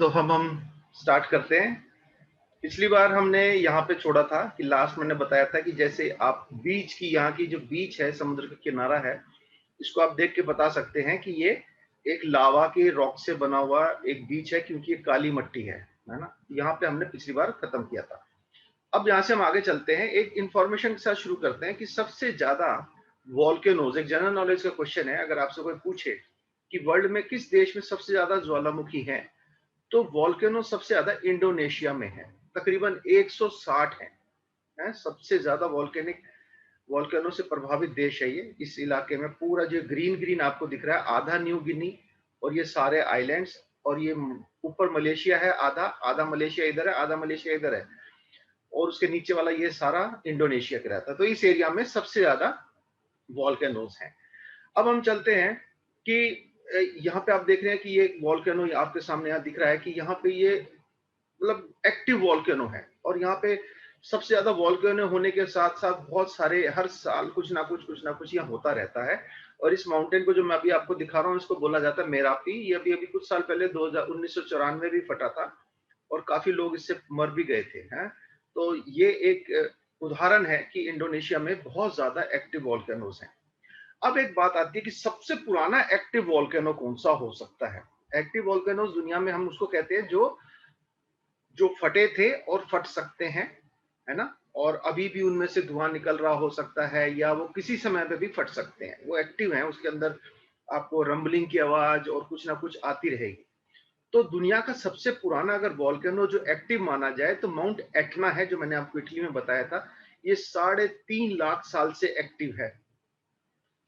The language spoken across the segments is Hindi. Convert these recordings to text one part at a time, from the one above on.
तो हम स्टार्ट करते हैं। पिछली बार हमने यहाँ पे छोड़ा था कि लास्ट मैंने बताया था कि जैसे आप बीच की, यहाँ की जो बीच है, समुद्र का किनारा है, इसको आप देख के बता सकते हैं कि ये एक लावा के रॉक से बना हुआ एक बीच है, क्योंकि ये काली मिट्टी है ना। यहाँ पे हमने पिछली बार खत्म किया था। अब यहाँ से हम आगे चलते हैं, एक इंफॉर्मेशन के साथ शुरू करते हैं कि सबसे ज्यादा वॉल्केनोज, एक जनरल नॉलेज का क्वेश्चन है, अगर आपसे कोई पूछे कि वर्ल्ड में किस देश में सबसे ज्यादा ज्वालामुखी है, तो वॉल्केनो सबसे ज्यादा इंडोनेशिया में है, तकरीबन 160 है सबसे ज्यादा वॉल्केनो से प्रभावित देश है ये। इस इलाके में पूरा जो ग्रीन ग्रीन आपको दिख रहा है, आधा न्यू गिनी और ये सारे आइलैंड्स, और ये ऊपर मलेशिया है, आधा आधा मलेशिया इधर है, आधा मलेशिया इधर है, और उसके नीचे वाला ये सारा इंडोनेशिया का रहता है। तो इस एरिया में सबसे ज्यादा वॉल्केनोज हैं। अब हम चलते हैं कि यहाँ पे आप देख रहे हैं कि ये वॉल्केनो आपके सामने यहाँ दिख रहा है कि यहाँ पे ये मतलब एक्टिव वॉल्केनो है, और यहाँ पे सबसे ज्यादा वॉल्केनो होने के साथ साथ बहुत सारे हर साल कुछ ना कुछ यहाँ होता रहता है। और इस माउंटेन को जो मैं अभी आपको दिखा रहा हूँ, इसको बोला जाता है मेरापी। ये अभी कुछ साल पहले 1994 भी फटा था, और काफी लोग इससे मर भी गए थे हैं। तो ये एक उदाहरण है कि इंडोनेशिया में बहुत ज्यादा एक्टिव वॉल्केनोज हैं। अब एक बात आती है कि सबसे पुराना एक्टिव वॉल्केनो कौन सा हो सकता है। एक्टिव वॉल्केनोज दुनिया में हम उसको कहते हैं जो जो फटे थे और फट सकते हैं, है ना, और अभी भी उनमें से धुआं निकल रहा हो सकता है, या वो किसी समय पे भी फट सकते हैं। वो एक्टिव हैं, उसके अंदर आपको रंबलिंग की आवाज और कुछ ना कुछ आती रहेगी। तो दुनिया का सबसे पुराना अगर वॉल्केनो जो एक्टिव माना जाए तो माउंट एटना है, जो मैंने आपको इटली में बताया था। ये 3.5 लाख साल से एक्टिव है,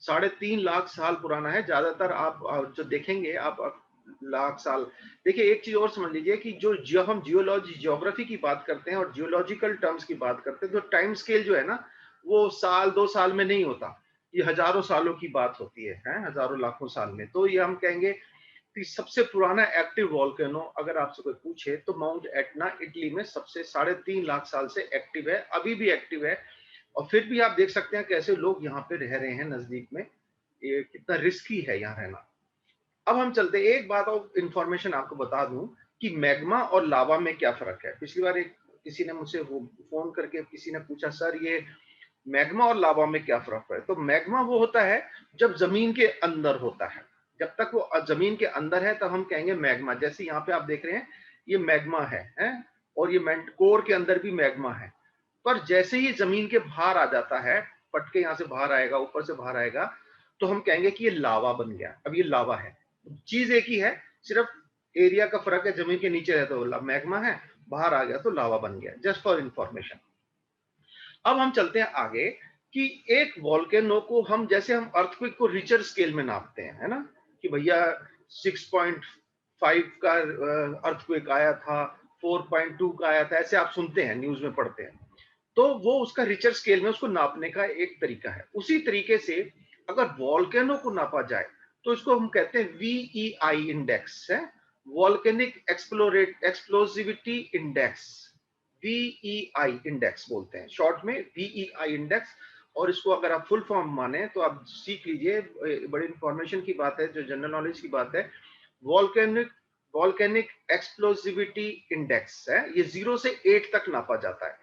3.5 लाख साल पुराना है। ज्यादातर आप जो देखेंगे, आप लाख साल देखिए। एक चीज और समझ लीजिए कि जो हम जियोग्राफी की बात करते हैं और जियोलॉजिकल टर्म्स की बात करते हैं, तो टाइम स्केल जो है ना, वो साल 2 साल में नहीं होता, ये हजारों सालों की बात होती है हजारों लाखों साल में। तो ये हम कहेंगे कि सबसे पुराना एक्टिव वॉल्केनो अगर आपसे कोई पूछे तो माउंट एटना इटली में सबसे 3.5 लाख साल से एक्टिव है, अभी भी एक्टिव है। और फिर भी आप देख सकते हैं कैसे लोग यहाँ पे रह रहे हैं नजदीक में, ये कितना रिस्की है यहाँ रहना। अब हम चलते हैं, एक बात और इंफॉर्मेशन आपको बता दूं कि मैग्मा और लावा में क्या फर्क है। पिछली बार एक किसी ने मुझसे फोन करके किसी ने पूछा, सर ये मैग्मा और लावा में क्या फर्क है। तो मैग्मा वो होता है जब जमीन के अंदर होता है, जब तक वो जमीन के अंदर है तब हम कहेंगे मैग्मा। जैसे यहाँ पे आप देख रहे हैं ये मैग्मा है और ये कोर के अंदर भी मैग्मा है। पर जैसे ही जमीन के बाहर आ जाता है, पट के यहाँ से बाहर आएगा, ऊपर से बाहर आएगा, तो हम कहेंगे कि ये लावा बन गया। अब ये लावा है, चीज एक ही है, सिर्फ एरिया का फर्क है। जमीन के नीचे रहता है तो मैग्मा है, बाहर आ गया तो लावा बन गया। Just for information. अब हम चलते हैं आगे कि एक वॉल्केनो को हम, जैसे हम अर्थक्वेक को रिचर स्केल में नापते हैं, है ना, कि भैया 6.5 का अर्थक्वेक आया था, 4.2 का आया था, ऐसे आप सुनते हैं, न्यूज में पढ़ते हैं। तो वो उसका रिचर स्केल में उसको नापने का एक तरीका है। उसी तरीके से अगर वॉल्केनो को नापा जाए तो इसको हम कहते हैं वीईआई इंडेक्स है, वॉल्केनिक एक्सप्लोजिविटी इंडेक्स, वीईआई इंडेक्स बोलते हैं शॉर्ट में, वीईआई इंडेक्स। और इसको अगर आप फुल फॉर्म माने तो आप सीख लीजिए, बड़ी इंफॉर्मेशन की बात है, जो जनरल नॉलेज की बात है। वॉल्केनिक वॉल्केनिक एक्सप्लोजिविटी इंडेक्स है, ये 0 से 8 तक नापा जाता है।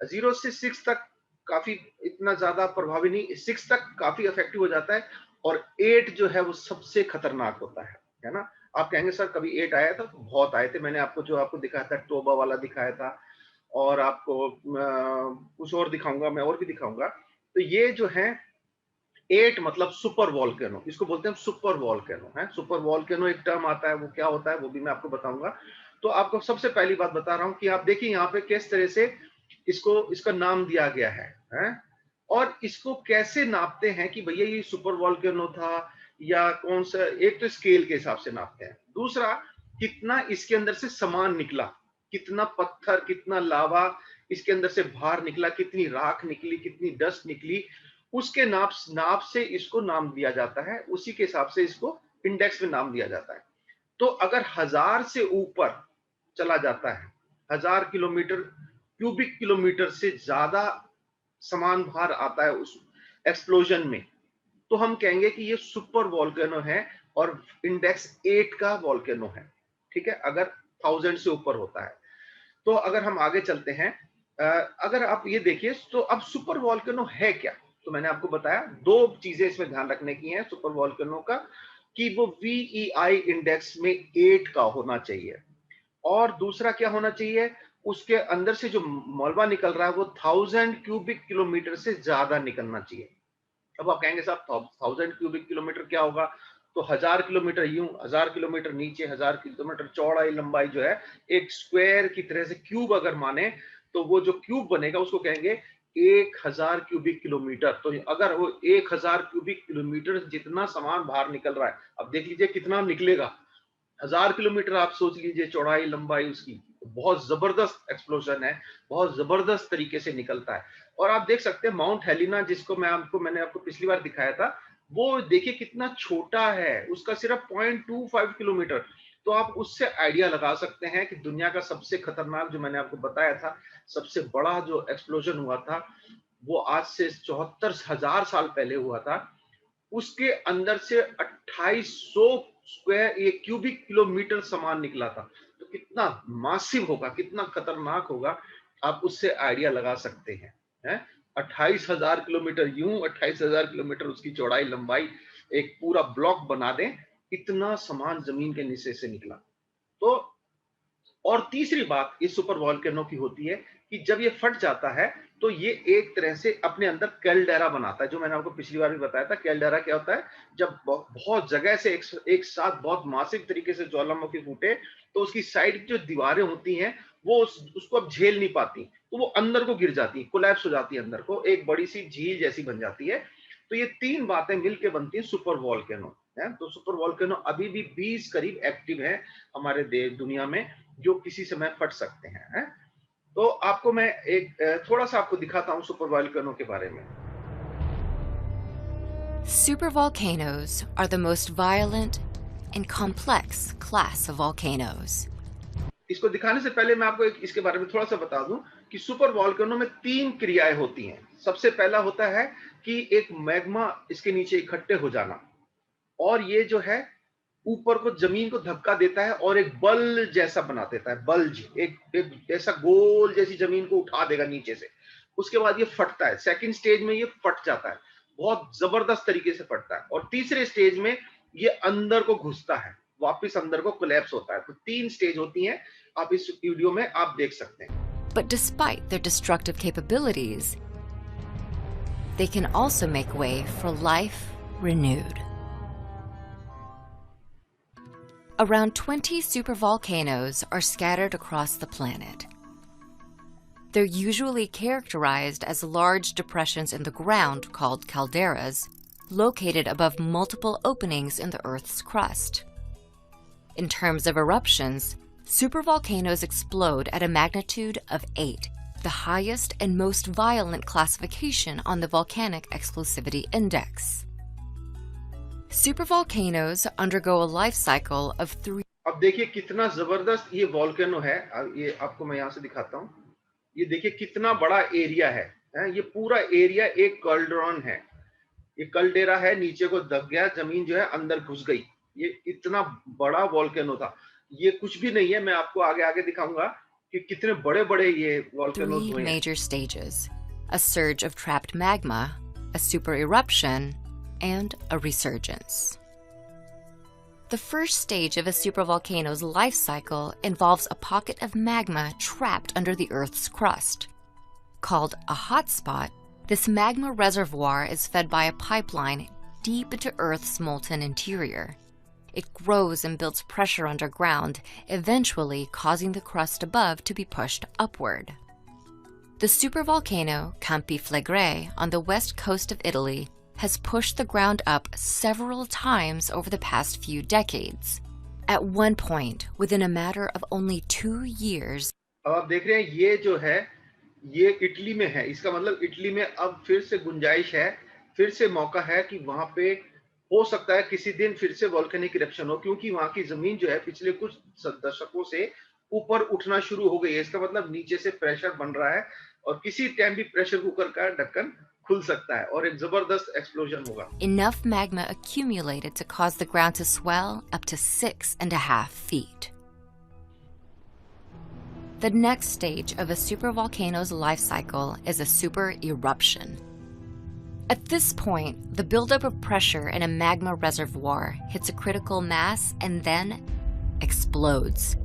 0 से 6 तक काफी इतना ज्यादा प्रभावी नहीं, 6 तक काफी इफेक्टिव हो जाता है, और 8 जो है वो सबसे खतरनाक होता है ना। आप कहेंगे सर कभी 8 आया था? तो बहुत आए थे। मैंने आपको जो आपको दिखाया था, टोबा वाला दिखाया था, और आपको कुछ और दिखाऊंगा, मैं और भी दिखाऊंगा। तो ये जो है 8 मतलब सुपर वॉल्केनो, इसको बोलते हैं सुपर वॉल्केनो है। सुपर वॉल्केनो एक टर्म आता है, वो क्या होता है वो भी मैं आपको बताऊंगा। तो आपको सबसे पहली बात बता रहा हूं कि आप देखिए यहाँ पे किस तरह से इसका नाम दिया गया है, और इसको कैसे नापते हैं कि भैया ये सुपर वॉल्केनो था या कौन सा। एक तो स्केल के हिसाब से नापते हैं, दूसरा कितना इसके अंदर से सामान निकला, कितना पत्थर, कितना लावा इसके अंदर से बाहर निकला, कितनी राख निकली, कितनी डस्ट निकली, उसके नाप से इसको नाम दिया जाता है। उसी के हिसाब से इसको इंडेक्स में नाम दिया जाता है। तो अगर 1000 से ऊपर चला जाता है, 1000 क्यूबिक किलोमीटर से ज्यादा सामान बाहर आता है उस एक्सप्लोजन में, तो हम कहेंगे कि ये सुपर वॉल्केनो है और इंडेक्स 8 का वॉल्केनो है। ठीक है, अगर 1000 से ऊपर होता है। तो अगर हम आगे चलते हैं, अगर आप ये देखिए तो अब सुपर वॉल्केनो है क्या? तो मैंने आपको बताया 2 चीजें इसमें ध्यान रखने की हैं सुपर वॉल्केनो का, कि वो वीईआई इंडेक्स में 8 का होना चाहिए, और दूसरा क्या होना चाहिए, उसके अंदर से जो मलबा निकल रहा है वो 1000 क्यूबिक किलोमीटर से ज्यादा निकलना चाहिए। अब आप कहेंगे साहब 1000 क्यूबिक किलोमीटर क्या होगा? तो 1000 किलोमीटर यूं, 1000 किलोमीटर नीचे, 1000 किलोमीटर चौड़ाई लंबाई जो है एक स्क्वायर की तरह से, क्यूब अगर माने तो वो जो क्यूब बनेगा उसको कहेंगे 1000 क्यूबिक किलोमीटर। तो अगर वो 1000 क्यूबिक किलोमीटर जितना सामान बाहर निकल रहा है, अब देख लीजिए कितना निकलेगा। 1000 किलोमीटर आप सोच लीजिए चौड़ाई लंबाई उसकी, बहुत जबरदस्त एक्सप्लोजन है, बहुत जबरदस्त तरीके से निकलता है। और आप देख सकते हैं माउंट हेलिना, जिसको मैंने आपको पिछली बार दिखाया था, वो देखिए कितना छोटा है, उसका सिर्फ 0.25 किलोमीटर। तो आप उससे आइडिया लगा सकते हैं कि दुनिया का सबसे खतरनाक, जो मैंने आपको बताया था, सबसे बड़ा जो एक्सप्लोजन हुआ था वो आज से 74,000 साल पहले हुआ था। उसके अंदर से 2800 स्क्वायर ये क्यूबिक किलोमीटर सामान निकला था। तो कितना मासिव होगा, कितना खतरनाक होगा, आप उससे आइडिया लगा सकते हैं, हैं? 28,000 किलोमीटर यूं, 28,000 किलोमीटर उसकी चौड़ाई लंबाई, एक पूरा ब्लॉक बना दें, इतना सामान जमीन के नीचे से निकला। तो और तीसरी बात इस सुपर वॉल्केनो की होती है कि जब ये फट जाता है तो ये एक तरह से अपने अंदर कैल्डेरा बनाता है, जो मैंने आपको पिछली बार भी बताया था। कैल्डेरा क्या होता है? जब बहुत जगह से एक साथ बहुत मासिव तरीके से ज्वालामुखी फूटे तो उसकी साइड की जो दीवारें होती हैं वो उसको अब झेल नहीं पाती, तो वो अंदर को गिर जाती, कोलैप्स हो जाती है, अंदर को एक बड़ी सी झील जैसी बन जाती है। तो ये 3 बातें मिलकर बनती है सुपर वॉल्केनो। है तो सुपर वॉल्केनो अभी भी 20 करीब एक्टिव है हमारे दुनिया में, जो किसी समय फट सकते हैं, है? तो आपको मैं एक थोड़ा सा आपको दिखाता हूं सुपर वॉल्केनो के बारे में। Supervolcanoes are the most violent and complex class of volcanoes. इसको दिखाने से पहले मैं आपको इसके बारे में थोड़ा सा बता दूं कि सुपर वॉल्केनो में 3 क्रियाएं होती हैं। सबसे पहला होता है कि एक मैग्मा इसके नीचे इकट्ठे हो जाना, और ये जो है ऊपर को जमीन को धक्का देता है और एक बल जैसा बना देता है, बल्ज, एक ऐसा गोल जैसी जमीन को उठा देगा नीचे से। उसके बाद ये फटता है, सेकंड स्टेज में ये फट जाता है, बहुत जबरदस्त तरीके से फटता है, और तीसरे स्टेज में ये अंदर को घुसता है, वापस अंदर को कोलैप्स होता है। तो 3 स्टेज होती हैं, आप इस वीडियो में आप देख सकते हैं। But despite their destructive capabilities, they can also make way for life renewed. Around 20 supervolcanoes are scattered across the planet. They're usually characterized as large depressions in the ground called calderas, located above multiple openings in the Earth's crust. In terms of eruptions, supervolcanoes explode at a magnitude of 8, the highest and most violent classification on the Volcanic Explosivity Index. Supervolcanoes undergo a life cycle of 3. अब देखिए कितना जबरदस्त ये वॉल्केनो है। ये आपको मैं यहाँ से दिखाता हूँ। ये देखिए कितना बड़ा एरिया है, ये पूरा एरिया एक कल्डरॉन है, ये कल्डेरा है, नीचे को दब गया, जमीन जो है अंदर घुस गई। ये इतना बड़ा वॉल्केनो था। ये कुछ भी नहीं है, मैं आपको आगे आगे दिखाऊंगा कि कितने बड़े बड़े ये वॉल्केनोज हुए हैं। 3 major stages: a surge of trapped magma, a super eruption, and a resurgence. The first stage of a supervolcano's life cycle involves a pocket of magma trapped under the Earth's crust. Called a hotspot, this magma reservoir is fed by a pipeline deep into Earth's molten interior. It grows and builds pressure underground, eventually causing the crust above to be pushed upward. The supervolcano Campi Flegrei on the west coast of Italy has pushed the ground up several times over the past few decades. At one point, within a matter of only 2 years, अब आप देख रहे हैं ये जो है ये इटली में है। इसका मतलब इटली में अब फिर से गुंजाइश है, फिर से मौका है कि वहां पे हो सकता है किसी दिन फिर से वोल्केनिक इरप्शन हो, क्योंकि वहां की जमीन जो है पिछले कुछ दशकों से ऊपर उठना शुरू हो गई है। इसका मतलब नीचे से प्रेशर बन रहा है और किसी टाइम भी प्रेशर कुकर का ढक्कन खुल सकता है और एक जबरदस्त एक्सप्लोजन होगा। enough magma accumulated to cause the ground to swell up to 6.5 feet. The next stage of a supervolcano's life cycle is a super eruption. At this point, the buildup of pressure in a magma reservoir hits a critical mass and then explodes,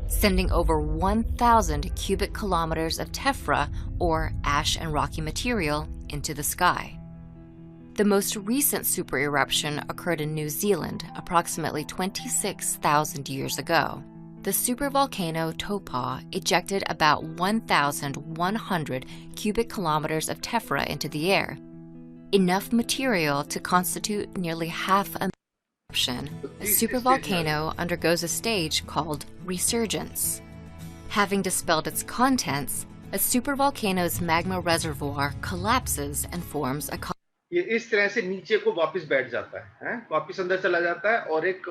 sending over 1,000 cubic kilometers of tephra, or ash and rocky material, into the sky. The most recent super eruption occurred in New Zealand approximately 26,000 years ago. The supervolcano Taupo ejected about 1,100 cubic kilometers of tephra into the air, enough material to constitute nearly half a eruption. A supervolcano undergoes a stage called resurgence. Having dispelled its contents, a supervolcano's magma reservoir collapses and forms a ये इस तरह से नीचे को वापस बैठ जाता है, वापस अंदर चला जाता है और एक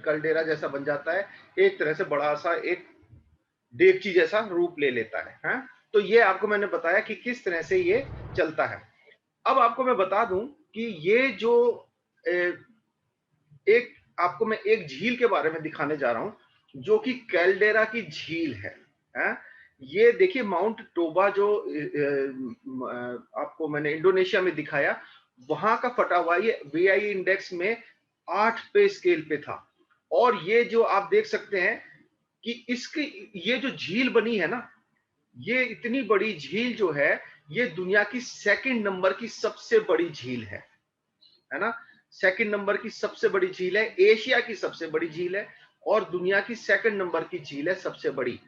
कल्डेरा जैसा बन जाता है, एक तरह से बड़ा सा एक देगची जैसा रूप ले लेता है। तो ये आपको मैंने बताया कि किस तरह से ये चलता है। अब आपको मैं बता दूं कि ये जो एक आपको मैं एक झील के बारे में दिखाने जा रहा हूं जो कि कैल्डेरा की झील है। ये देखिए माउंट टोबा जो आपको मैंने इंडोनेशिया में दिखाया, वहां का फटा हुआ ये VI इंडेक्स में 8 पे स्केल पे था। और ये जो आप देख सकते हैं कि इसकी ये जो झील बनी है ना, ये इतनी बड़ी झील जो है, ये दुनिया की सेकंड नंबर की सबसे बड़ी झील है ना। सेकंड नंबर की सबसे बड़ी झील है, एशिया की सबसे बड़ी झील है और दुनिया की सेकंड नंबर की झील है सबसे बड़ी।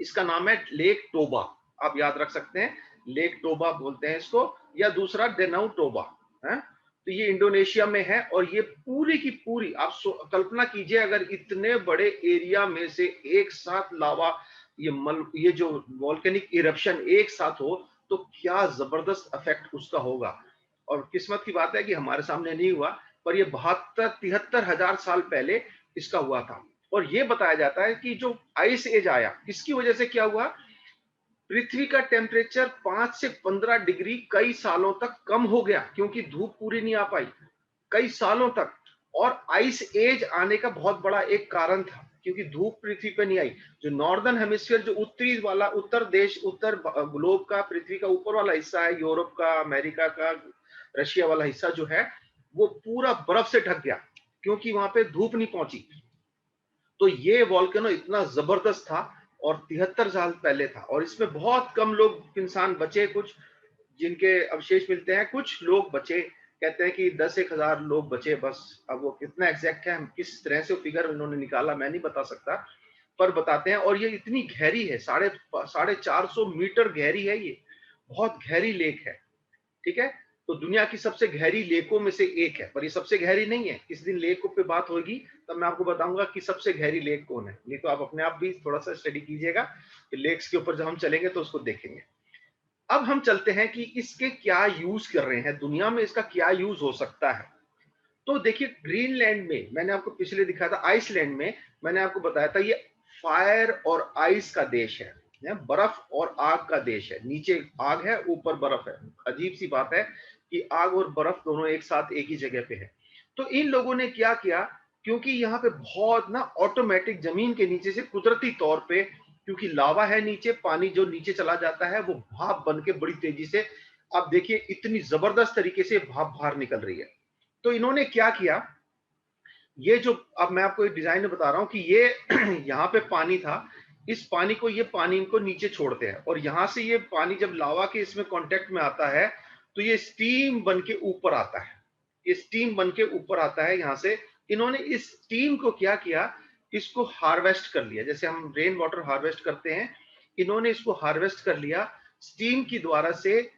इसका नाम है लेक टोबा, आप याद रख सकते हैं, लेक टोबा बोलते हैं इसको, या दूसरा डेनाउ टोबा है। तो ये इंडोनेशिया में है और ये पूरी की पूरी आप कल्पना कीजिए, अगर इतने बड़े एरिया में से एक साथ लावा ये जो वोल्केनिक इरप्शन एक साथ हो तो क्या जबरदस्त इफेक्ट उसका होगा। और किस्मत की बात है कि हमारे सामने नहीं हुआ, पर ये 72-73 हजार साल पहले इसका हुआ था। और ये बताया जाता है कि जो आइस एज आया, इसकी वजह से क्या हुआ, पृथ्वी का टेम्परेचर 5 से 15 डिग्री कई सालों तक कम हो गया, क्योंकि धूप पूरी नहीं आ पाई कई सालों तक। और आइस एज आने का बहुत बड़ा एक कारण था, क्योंकि धूप पृथ्वी पे नहीं आई। जो नॉर्दर्न हेमिस्फीयर, जो उत्तरी वाला उत्तर ग्लोब का, पृथ्वी का ऊपर वाला हिस्सा है, यूरोप का, अमेरिका का, रशिया वाला हिस्सा जो है, वो पूरा बर्फ से ढक गया, क्योंकि वहां पे धूप नहीं पहुंची। तो ये वॉल्केनो इतना जबरदस्त था और 73 साल पहले था, और इसमें बहुत कम लोग इंसान बचे, कुछ जिनके अवशेष मिलते हैं, कुछ लोग बचे। कहते हैं कि 10-1 हजार लोग बचे बस। अब वो कितना एग्जैक्ट है, किस तरह से फिगर इन्होंने निकाला मैं नहीं बता सकता, पर बताते हैं। और ये इतनी गहरी है, 450 मीटर गहरी है, ये बहुत गहरी लेक है, ठीक है। तो दुनिया की सबसे गहरी लेकों में से एक है, पर ये सबसे गहरी नहीं है। किस दिन लेक पे बात होगी तब मैं आपको बताऊंगा कि सबसे गहरी लेक कौन है। नहीं तो आप अपने आप भी थोड़ा सा स्टडी कीजिएगा कि लेक्स के ऊपर जब हम चलेंगे तो उसको देखेंगे। अब हम चलते हैं कि इसके क्या यूज कर रहे हैं दुनिया में, इसका क्या यूज हो सकता है। तो देखिए, ग्रीनलैंड में मैंने आपको पिछले दिखाया था, आइसलैंड में मैंने आपको बताया था, ये फायर और आइस का देश है, बर्फ और आग का देश है। नीचे आग है, ऊपर बर्फ है। अजीब सी बात है कि आग और बर्फ दोनों एक साथ एक ही जगह पे है। तो इन लोगों ने क्या किया, क्योंकि यहाँ पे बहुत ना ऑटोमेटिक जमीन के नीचे से कुदरती तौर पे, क्योंकि लावा है नीचे, पानी जो नीचे चला जाता है वो भाप बन के बड़ी तेजी से, आप देखिए इतनी जबरदस्त तरीके से भाप बाहर निकल रही है। तो इन्होंने क्या किया, ये जो अब मैं आपको एक डिजाइन में बता रहा हूं कि ये यहाँ पे पानी था, इस पानी को, ये पानी इनको नीचे छोड़ते हैं, और यहां से ये पानी जब लावा के इसमें कांटेक्ट में आता है तो ये स्टीम बन के ऊपर आता है, ये स्टीम बन के ऊपर आता है यहाँ से। इन्होंने इस स्टीम को क्या किया, इसको हार्वेस्ट कर लिया, जैसे हम रेन वाटर हार्वेस्ट करते हैं, इन्होंने इसको हार्वेस्ट कर लिया स्टीम की द्वारा से।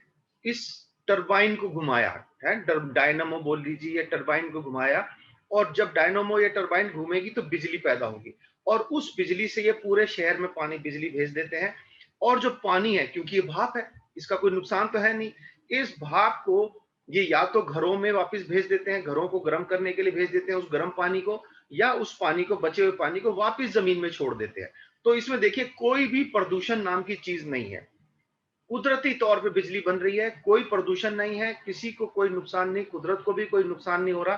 इस टरबाइन को घुमाया है, डायनामो बोल लीजिए, या टरबाइन को घुमाया, और जब डायनामो या टरबाइन घूमेगी तो बिजली पैदा होगी, और उस बिजली से ये पूरे शहर में पानी बिजली भेज देते हैं। और जो पानी है, क्योंकि ये भाप है, इसका कोई नुकसान तो है नहीं, इस भाप को ये या तो घरों में वापस भेज देते हैं, घरों को गर्म करने के लिए भेज देते हैं उस गर्म पानी को, या उस पानी को, बचे हुए पानी को वापस जमीन में छोड़ देते हैं। तो इसमें देखिए कोई भी प्रदूषण नाम की चीज नहीं है, कुदरती तौर पे बिजली बन रही है, कोई प्रदूषण नहीं है, किसी को कोई नुकसान नहीं, कुदरत को भी कोई नुकसान नहीं हो रहा,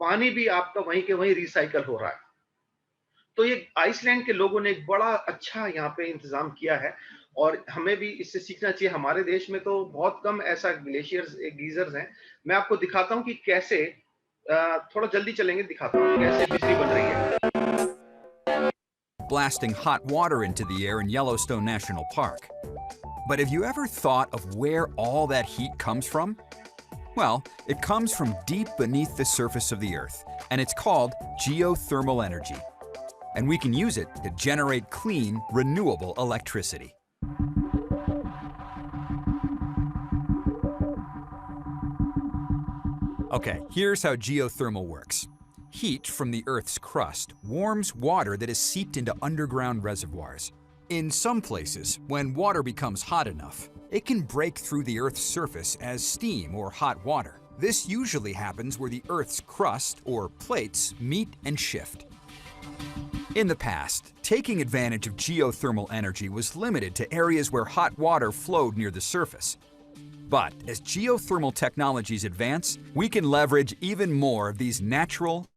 पानी भी आपका वहीं के वहीं रिसाइकल हो रहा है। तो ये आइसलैंड के लोगों ने एक बड़ा अच्छा यहाँ पे इंतजाम किया है और हमें भी इससे सीखना चाहिए। हमारे देश में तो बहुत कम ऐसा ग्लेशियर्स गीजर्स हैं। मैं आपको दिखाता हूँ कि कैसे थोड़ा जल्दी चलेंगे, दिखाता हूँ कैसे बिजली बन रही है। Blasting hot water into the air in Yellowstone National Park. But have you ever thought of where all that heat comes from? Well, it comes from deep beneath the surface of the Earth, and it's called geothermal energy. And we can use it to generate clean, renewable electricity. Okay, here's how geothermal works. Heat from the Earth's crust warms water that has seeped into underground reservoirs. In some places, when water becomes hot enough, it can break through the Earth's surface as steam or hot water. This usually happens where the Earth's crust, or plates, meet and shift. In the past, taking advantage of geothermal energy was limited to areas where hot water flowed near the surface. But as geothermal technologies advance, we can leverage even more of these natural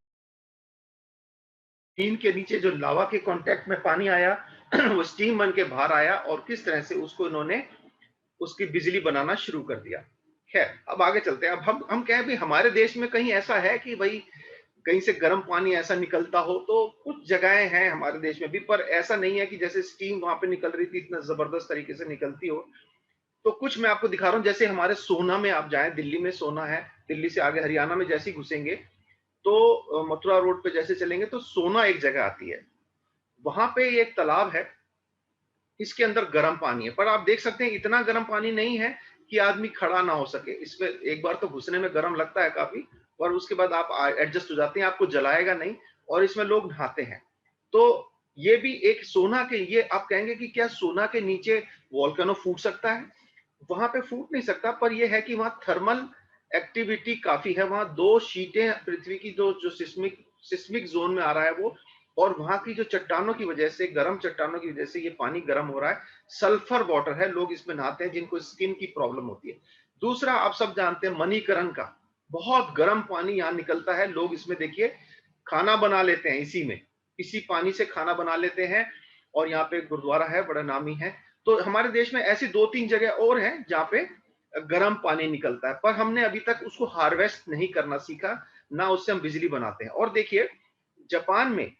steam के नीचे जो लावा के कांटेक्ट में पानी आया वो स्टीम बन के बाहर आया और किस तरह से उसको इन्होंने उसकी बिजली बनाना शुरू कर दिया। खैर, अब आगे चलते हैं। अब हम कहें भी हमारे देश में कहीं ऐसा है कि भाई कहीं से गर्म पानी ऐसा निकलता हो, तो कुछ जगहें हैं हमारे देश में भी, पर ऐसा नहीं है कि जैसे स्टीम वहां पे निकल रही थी इतना जबरदस्त तरीके से निकलती हो। तो कुछ मैं आपको दिखा रहा हूँ, जैसे हमारे सोना में आप जाएं, दिल्ली में सोना है, दिल्ली से आगे हरियाणा में जैसे ही घुसेंगे तो मथुरा रोड पे जैसे चलेंगे तो सोना एक जगह आती है। वहां पे एक तालाब है, इसके अंदर गर्म पानी है, पर आप देख सकते हैं इतना गर्म पानी नहीं है कि आदमी खड़ा ना हो सके। इसमें एक बार तो घुसने में गर्म लगता है काफी, और उसके बाद आप एडजस्ट हो जाते हैं, आपको जलाएगा नहीं, और इसमें लोग नहाते हैं। तो ये भी एक सोना के, ये आप कहेंगे कि क्या सोना के नीचे वोल्केनो फूट सकता है? वहां पे फूट नहीं सकता, पर यह है कि वहां थर्मल एक्टिविटी काफी है। वहां दो शीटें पृथ्वी की जो सिस्मिक सिस्मिक जोन में आ रहा है वो, और वहां की जो चट्टानों की वजह से, गर्म चट्टानों की वजह से ये पानी गर्म हो रहा है। सल्फर वाटर है, लोग इसमें नहाते हैं जिनको स्किन की प्रॉब्लम होती है। दूसरा, आप सब जानते हैं मणिकरण का बहुत गर्म पानी यहाँ निकलता है। लोग इसमें देखिए खाना बना लेते हैं, इसी में, इसी पानी से खाना बना लेते हैं। और यहाँ पे गुरुद्वारा है, बड़ा नामी है। तो हमारे देश में ऐसी 2-3 जगह और हैं जहाँ पे गर्म पानी निकलता है, पर हमने अभी तक उसको हार्वेस्ट नहीं करना सीखा, ना उससे हम बिजली बनाते हैं। और देखिए जापान में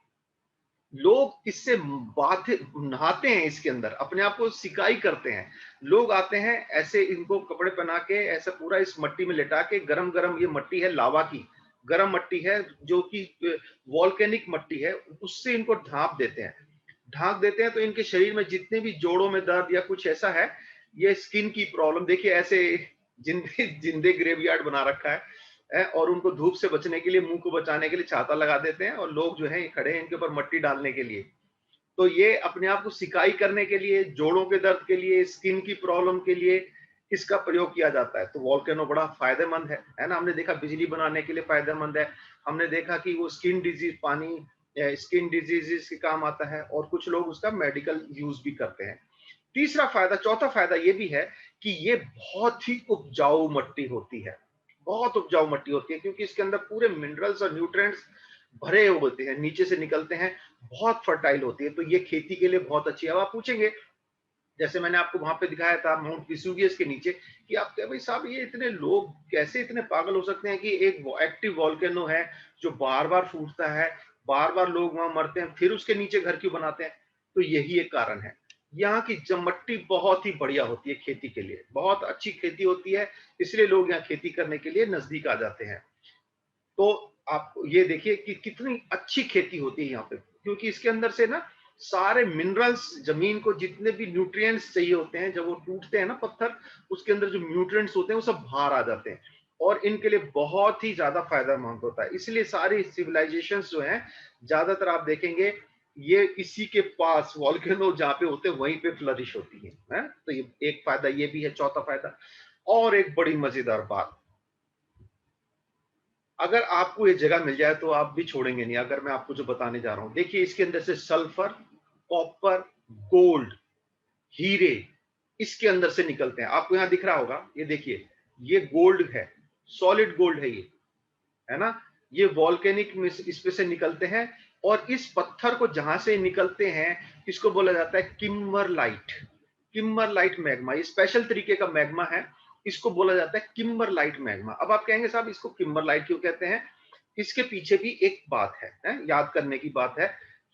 लोग इससे बाथे नहाते हैं, इसके अंदर अपने आप को सिकाई करते हैं। लोग आते हैं ऐसे, इनको कपड़े पहना के ऐसा पूरा इस मट्टी में लिटा के, गरम गरम ये मट्टी है, लावा की गरम मट्टी है जो कि वॉल्केनिक मट्टी है, उससे इनको ढांक देते हैं। तो इनके शरीर में जितने भी जोड़ों में दर्द या कुछ ऐसा है, ये स्किन की प्रॉब्लम, देखिए ऐसे जिंदे जिंदे ग्रेवयार्ड बना रखा है, और उनको धूप से बचने के लिए, मुंह को बचाने के लिए छाता लगा देते हैं, और लोग जो है खड़े हैं इनके ऊपर मट्टी डालने के लिए। तो ये अपने आप को सिकाई करने के लिए, जोड़ों के दर्द के लिए, स्किन की प्रॉब्लम के लिए इसका प्रयोग किया जाता है। तो वॉल्केनो बड़ा फायदेमंद है ना? हमने देखा बिजली बनाने के लिए फायदेमंद है। हमने देखा कि वो स्किन डिजीज, पानी स्किन डिजीजेस के काम आता है, और कुछ लोग उसका मेडिकल यूज भी करते हैं। तीसरा फायदा, चौथा फायदा ये भी है कि ये बहुत ही उपजाऊ मट्टी होती है, बहुत उपजाऊ मट्टी होती है, क्योंकि इसके अंदर पूरे मिनरल्स और न्यूट्रिएंट्स भरे होते हैं, नीचे से निकलते हैं, बहुत फर्टाइल होती है। तो ये खेती के लिए बहुत अच्छी है। अब आप पूछेंगे, जैसे मैंने आपको वहां पे दिखाया था माउंट विसुवियस के नीचे, कि आप कहे भाई साहब ये इतने लोग कैसे इतने पागल हो सकते हैं कि एक एक्टिव वॉल्केनो है जो बार बार फूटता है, बार बार लोग वहां मरते हैं, फिर उसके नीचे घर क्यों बनाते हैं? तो यही एक कारण है। यहाँ की मट्टी बहुत ही बढ़िया होती है, खेती के लिए बहुत अच्छी खेती होती है, इसलिए लोग यहाँ खेती करने के लिए नजदीक आ जाते हैं। तो आप ये देखिए कि कितनी अच्छी खेती होती है यहाँ पे, क्योंकि इसके अंदर से ना सारे मिनरल्स, जमीन को जितने भी न्यूट्रिएंट्स चाहिए होते हैं, जब वो टूटते हैं ना पत्थर, उसके अंदर जो न्यूट्रिएंट्स होते हैं वो सब बाहर आ जाते हैं, और इनके लिए बहुत ही ज्यादा फायदेमंद होता है। इसलिए सारी सिविलाइजेशंस जो हैं, ज्यादातर आप देखेंगे ये इसी के पास वॉल्केनो जहाँ पे होते हैं वहीं पे फ्लरिश होती है? तो ये एक फायदा ये भी है, चौथा फायदा। और एक बड़ी मजेदार बात, अगर आपको ये जगह मिल जाए तो आप भी छोड़ेंगे नहीं, अगर मैं आपको जो बताने जा रहा हूं। देखिए इसके अंदर से सल्फर, कॉपर, गोल्ड, हीरे इसके अंदर से निकलते हैं। आपको यहां दिख रहा होगा, ये देखिए, ये गोल्ड है, सॉलिड गोल्ड है ये, है ना? ये वॉल्केनिक इसमें से निकलते हैं, और इस पत्थर को जहां से निकलते हैं इसको बोला जाता है किम्बरलाइट। किम्बरलाइट मैग्मा, ये स्पेशल तरीके का मैग्मा है, इसको बोला जाता है किम्बरलाइट मैग्मा। अब आप कहेंगे साहब इसको किम्बरलाइट क्यों कहते हैं? इसके पीछे भी एक बात है, याद करने की बात है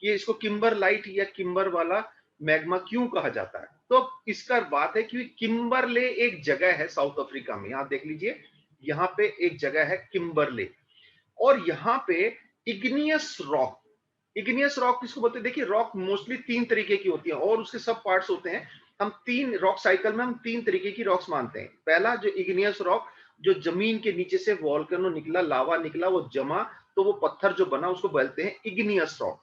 कि इसको किम्बरलाइट या किम्बर वाला मैग्मा क्यों कहा जाता है। तो इसका बात है कि किम्बरले एक जगह है साउथ अफ्रीका में, यहां देख लीजिए, यहाँ पे एक जगह है किम्बरले, और यहाँ पे इग्नियस रॉक। इग्नियस रॉक किसको बोलते हैं? देखिए रॉक मोस्टली तीन तरीके की होती है और उसके सब पार्ट्स होते हैं। हम तीन रॉक साइकिल में हम तीन तरीके की रॉक्स मानते हैं। पहला जो इग्नियस रॉक, जो जमीन के नीचे से वॉल्केनो निकला, लावा निकला, वो जमा, तो वो पत्थर जो बना उसको बोलते हैं इग्नियस रॉक।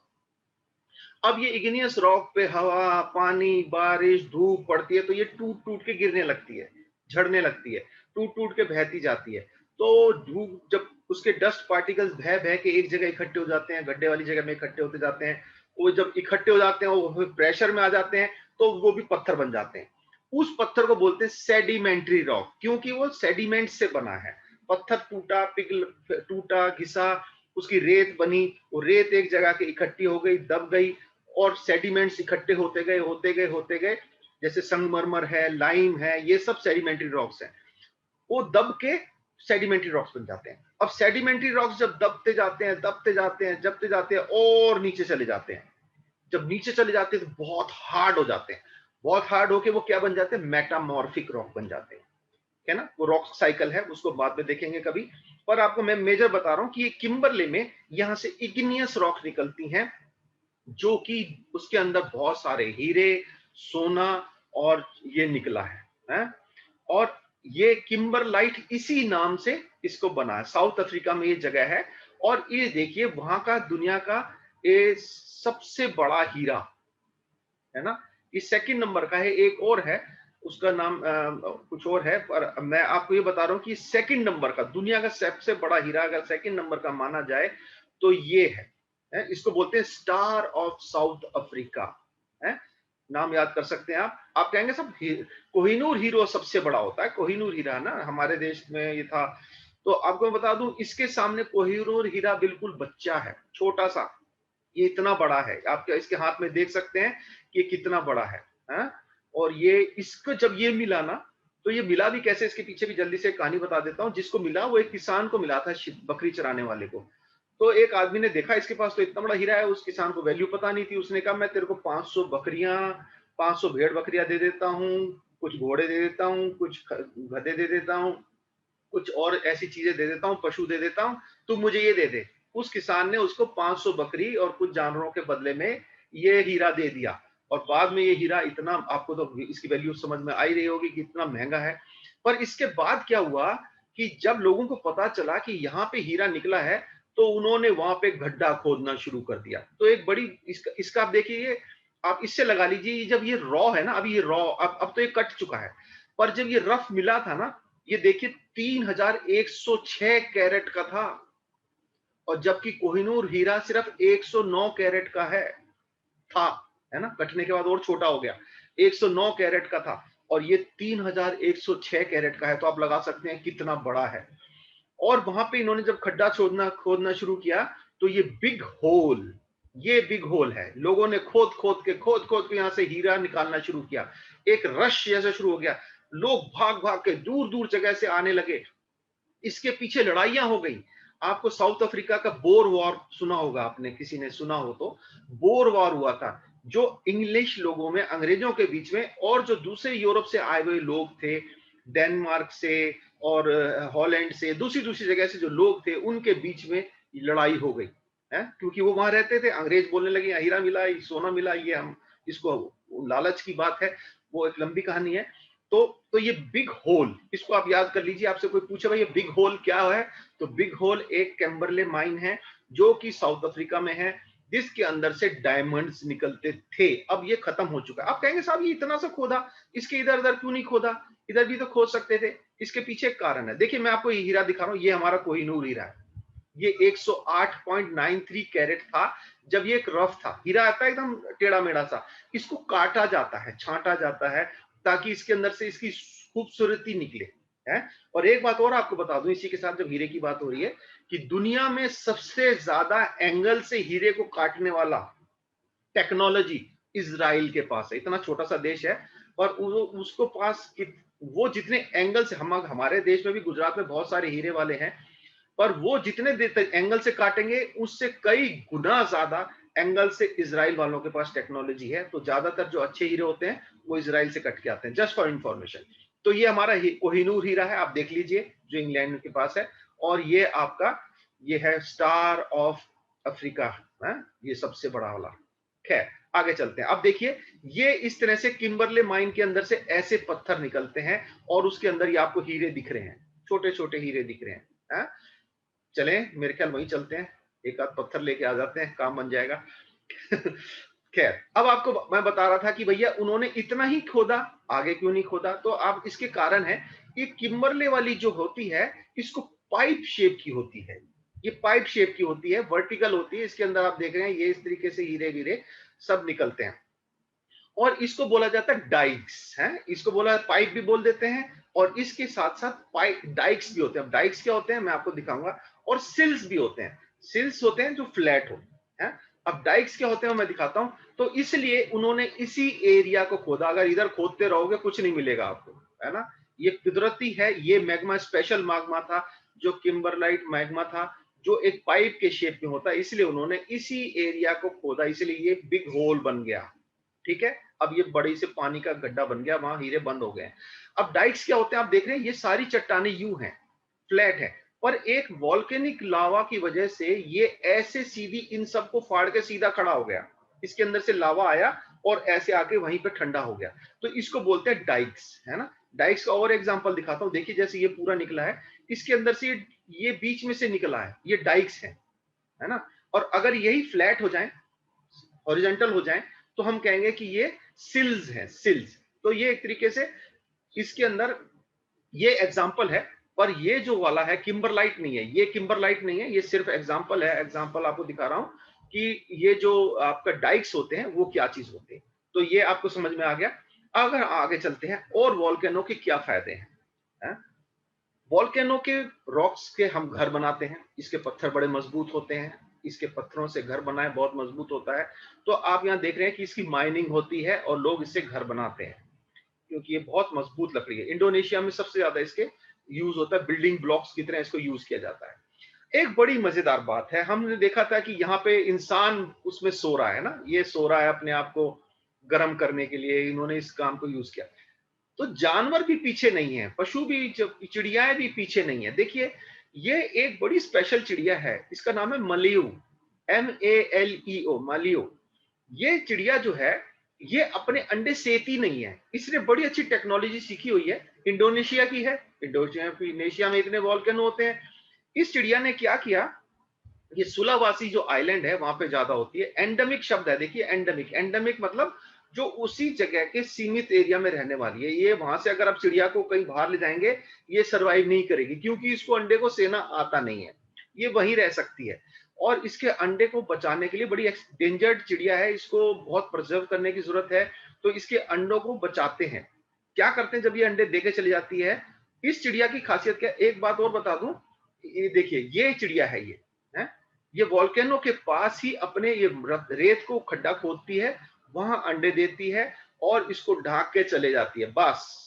अब ये इग्नियस रॉक पे हवा, पानी, बारिश, धूप पड़ती है तो ये टूट टूट के गिरने लगती है, झड़ने लगती है, टूट टूट के बहती जाती है। तो धूप जब उसके डस्ट पार्टिकल्स बह बह के एक जगह इकट्ठे हो जाते हैं, गड्ढे वाली जगह में इकट्ठे होते जाते हैं, वो जब इकट्ठे हो जाते हैं वो प्रेशर में आ जाते हैं तो वो भी पत्थर बन जाते हैं। उस पत्थर को बोलते हैं सेडिमेंट्री रॉक, क्योंकि वो सेडिमेंट से बना है। पत्थर टूटा, पिघल, टूटा, घिसा, उसकी रेत बनी, वो रेत एक जगह के इकट्ठी हो गई, दब गई, और सेडिमेंट्स इकट्ठे होते गए होते गए होते गए, जैसे संगमरमर है, लाइम है, ये सब सेडिमेंट्री रॉक्स हैं। वो दब के सेडिमेंट्री रॉक्स बन जाते हैं। अब सेडिमेंट्री रॉक्स जब दबते जाते हैं, दबते जाते हैं, दबते जाते हैं और नीचे चले जाते हैं, जब नीचे चले जाते हैं तो बहुत हार्ड हो जाते हैं। बहुत हार्ड होके वो क्या बन जाते हैं? मेटामॉर्फिक रॉक बन जाते हैं, है ना। वो रॉक साइकिल है, उसको बाद में देखेंगे कभी। पर आपको मैं मेजर बता रहा हूं कि ये किम्बरले में यहां से इग्नियस रॉक निकलती हैं, जो कि उसके अंदर बहुत सारे हीरे, सोना और ये निकला है? और ये किम्बरलाइट इसी नाम से इसको बना है। साउथ अफ्रीका में ये जगह है, और ये देखिए वहां का दुनिया का ये सबसे बड़ा हीरा है ना। ये सेकंड नंबर का है, एक और है उसका नाम कुछ और है, पर मैं आपको ये बता रहा हूँ कि सेकंड नंबर का दुनिया का सबसे बड़ा हीरा अगर सेकंड नंबर का माना जाए तो ये है? इसको बोलते हैं स्टार ऑफ साउथ अफ्रीका है। नाम याद कर सकते हैं आप कहेंगे सब कोहिनूर हीरो सबसे बड़ा होता है, कोहिनूर हीरा ना हमारे देश में ये था। तो आपको मैं बता दूं इसके सामने कोहिनूर हीरा बिल्कुल बच्चा है, छोटा सा। ये इतना बड़ा है, आप इसके हाथ में देख सकते हैं कि ये कितना बड़ा है? और ये इसको जब ये मिला ना, तो ये मिला भी कैसे, इसके पीछे भी जल्दी से कहानी बता देता हूँ। जिसको मिला वो एक किसान को मिला था, बकरी चराने वाले को। तो एक आदमी ने देखा इसके पास तो इतना बड़ा हीरा है, उस किसान को वैल्यू पता नहीं थी। उसने कहा मैं तेरे को 500 बकरियां, 500 भेड़ बकरियां दे देता हूँ, कुछ घोड़े दे देता हूँ, कुछ गधे दे देता हूँ, कुछ और ऐसी चीजें दे देता हूँ, पशु दे देता हूँ, तू मुझे ये दे दे। उस किसान ने उसको 500 बकरी और कुछ जानवरों के बदले में ये हीरा दे दिया। और बाद में ये हीरा इतना, आपको तो इसकी वैल्यू समझ में आ ही रही होगी कि इतना महंगा है। पर इसके बाद क्या हुआ कि जब लोगों को पता चला कि यहाँ पे हीरा निकला है, तो उन्होंने वहां पे गड्ढा खोदना शुरू कर दिया। तो एक बड़ी इसका आप देखिए, आप इससे लगा लीजिए, जब ये रॉ है ना, अभी ये रॉ, अब तो ये कट चुका है, पर जब ये रफ मिला था ना, ये देखिए 3106 कैरेट का था, और जबकि कोहिनूर हीरा सिर्फ 109 कैरेट का था, है ना। कटने के बाद और छोटा हो गया, 109 कैरेट का था, और ये 3106 कैरेट का है। तो आप लगा सकते हैं कितना बड़ा है। और वहां पे इन्होंने जब खड्डा खोदना शुरू किया, तो ये बिग होल है। लोगों ने खोद खोद के यहां से हीरा निकालना शुरू किया। एक रश जैसा शुरू हो गया, लोग भाग भाग के दूर दूर जगह से आने लगे। इसके पीछे लड़ाइयां हो गई। आपको साउथ अफ्रीका का बोर वॉर सुना होगा, आपने किसी ने सुना हो तो। बोर वॉर हुआ था, जो इंग्लिश लोगों में, अंग्रेजों के बीच में, और जो दूसरे यूरोप से आए हुए लोग थे, डेनमार्क से और हॉलैंड से, दूसरी दूसरी जगह से जो लोग थे, उनके बीच में लड़ाई हो गई है। क्योंकि वो वहां रहते थे, अंग्रेज बोलने लगे हीरा मिला, सोना मिला, ये हम इसको, लालच की बात है, वो एक लंबी कहानी है। तो ये बिग होल, इसको आप याद कर लीजिए। आपसे कोई पूछे भाई ये बिग होल क्या है, तो बिग होल एक कैम्बरले माइन है, जो कि साउथ अफ्रीका में है, जिसके अंदर से डायमंड्स निकलते थे। अब ये खत्म हो चुका है। आप कहेंगे साहब ये इतना सा खोदा, इसके इधर उधर क्यों नहीं खोदा? इधर भी तो खोद सकते थे। इसके पीछे एक कारण है। देखिए मैं आपको ये हीरा दिखा रहा हूँ, ये हमारा कोहिनूर हीरा है। ये 108.93 कैरेट था जब ये एक रफ था। हीरा आता है एकदम टेढ़ा मेढ़ा सा, इसको काटा जाता है, छांटा जाता है, ताकि इसके अंदर से इसकी खूबसूरती निकले है। और एक बात और आपको बता दूं इसी के साथ, जब हीरे की बात हो रही है, कि दुनिया में सबसे ज्यादा एंगल से हीरे को काटने वाला टेक्नोलॉजी इजराइल के पास है। इतना छोटा सा देश है और उसको पास वो जितने एंगल से, हमारे देश में भी गुजरात में बहुत सारे हीरे वाले हैं, पर वो जितने एंगल से काटेंगे उससे कई गुना ज्यादा एंगल से इजराइल वालों के पास टेक्नोलॉजी है। तो ज्यादातर जो अच्छे हीरे होते हैं वो इजराइल से कट के आते हैं, जस्ट फॉर इंफॉर्मेशन। तो ये हमारा कोहिनूर हीरा है, आप देख लीजिए, जो इंग्लैंड के पास है। और ये आपका ये है स्टार ऑफ अफ्रीका, ये सबसे बड़ा वाला। खैर आगे चलते हैं। अब देखिए, ये इस तरह से किम्बरले माइन के अंदर से ऐसे पत्थर निकलते हैं और उसके अंदर ये आपको हीरे दिख रहे हैं, छोटे छोटे हीरे दिख रहे हैं। चले मेरे ख्याल वहीं चलते हैं, एक आध पत्थर लेके आ जाते हैं, काम बन जाएगा। खैर, अब आपको मैं बता रहा था कि भैया उन्होंने इतना ही खोदा, आगे क्यों नहीं खोदा? तो अब इसके कारण है कि किम्बरले वाली जो होती है, इसको पाइप शेप की होती है। ये पाइप शेप की होती है, वर्टिकल होती है। इसके अंदर आप देख रहे हैं ये इस तरीके से हीरे वीरे सब निकलते हैं और इसको बोला जाता है डाइक्स, है। इसको बोला पाइप भी बोल देते हैं और इसके साथ साथ पाइप डाइक्स भी होते हैं। अब डाइक्स क्या होते हैं मैं आपको दिखाऊंगा। और सिल्स भी होते हैं, सिल्स होते हैं जो फ्लैट हो, है। अब डाइक्स क्या होते हैं मैं दिखाता हूं। तो इसलिए उन्होंने इसी एरिया को खोदा। अगर इधर खोदते रहोगे कुछ नहीं मिलेगा आपको, है ना। ये कुदरती है, ये मैग्मा स्पेशल मैग्मा था, जो किम्बरलाइट मैग्मा था, जो एक पाइप के शेप में होता है। इसलिए उन्होंने इसी एरिया को खोदा, इसलिए ये बिग होल बन गया, ठीक है। अब ये बड़ी से पानी का गड्ढा बन गया, वहां हीरे बंद हो गए। अब डाइक्स क्या होते हैं आप देख रहे हैं, ये सारी चट्टानें यूं हैं, फ्लैट है, पर एक वॉल्केनिक लावा की वजह से ये ऐसे सीधी इन सबको फाड़ के सीधा खड़ा हो गया। इसके अंदर से लावा आया और ऐसे आके वहीं पे ठंडा हो गया। तो इसको बोलते हैं डाइक्स, है ना। डाइक्स का और एग्जांपल दिखाता हूं। देखिए जैसे ये पूरा निकला है, इसके अंदर से ये बीच में से निकला है, ये डाइक्स है ना। और अगर यही फ्लैट हो जाए, हॉरिजॉन्टल हो जाए, तो हम कहेंगे कि ये सिल्स हैं, सिल्स। तो ये एक तरीके से इसके अंदर ये एग्जांपल है। पर ये जो वाला है किम्बरलाइट नहीं है, ये किम्बरलाइट नहीं है, ये सिर्फ एग्जांपल है। एग्जांपल आपको दिखा रहा हूं कि ये जो आपका डाइक्स होते हैं वो क्या चीज होते हैं। तो ये आपको समझ में आ गया। अगर आगे चलते हैं, और वॉल्केनो के क्या फायदे हैं। वॉल्केनो के रॉक्स के हम घर बनाते हैं, इसके पत्थर बड़े मजबूत होते हैं, इसके पत्थरों से घर बनाए बहुत मजबूत होता है। तो आप यहाँ देख रहे हैं कि इसकी माइनिंग होती है और लोग इससे घर बनाते हैं, क्योंकि ये बहुत मजबूत लकड़ी है। इंडोनेशिया में सबसे ज्यादा इसके यूज होता है, बिल्डिंग ब्लॉक्स की तरह इसको यूज किया जाता है। एक बड़ी मजेदार बात है, हमने देखा था कि यहाँ पे इंसान उसमें सो रहा है ना, ये सो रहा है अपने आप को गर्म करने के लिए, इन्होंने इस काम को यूज किया। तो जानवर भी पीछे नहीं है, पशु भी, चिड़ियाएं भी पीछे नहीं है। देखिए ये एक बड़ी स्पेशल चिड़िया है, इसका नाम है मलियो, MALEO, मालियो। ये चिड़िया जो है ये अपने अंडे सेती नहीं है, इसने बड़ी अच्छी टेक्नोलॉजी सीखी हुई है। इंडोनेशिया की है, इंडोनेशिया में इतने वॉल्केनो होते हैं। इस चिड़िया ने क्या किया, ये सुलावासी जो आइलैंड है वहां पे ज्यादा होती है। एंडेमिक शब्द है, देखिए एंडेमिक, एंडेमिक मतलब जो उसी जगह के सीमित एरिया में रहने वाली है। ये वहां से अगर आप चिड़िया को कहीं बाहर ले जाएंगे ये सरवाइव नहीं करेगी, क्योंकि इसको अंडे को सेना आता नहीं है, ये वहीं रह सकती है। और इसके अंडे को बचाने के लिए, बड़ी डेंजर्ड चिड़िया है, इसको बहुत प्रिजर्व करने की जरूरत है। तो इसके अंडों को बचाते हैं, क्या करते हैं, जब ये अंडे देके चली जाती है। इस चिड़िया की खासियत क्या, एक बात और बता दूं, ये देखिए ये चिड़िया है, ये है, ये वॉल्केनो के पास ही अपने ये रेत को खड्डा खोदती है, वहां अंडे देती है और इसको ढाक के चले जाती है बस।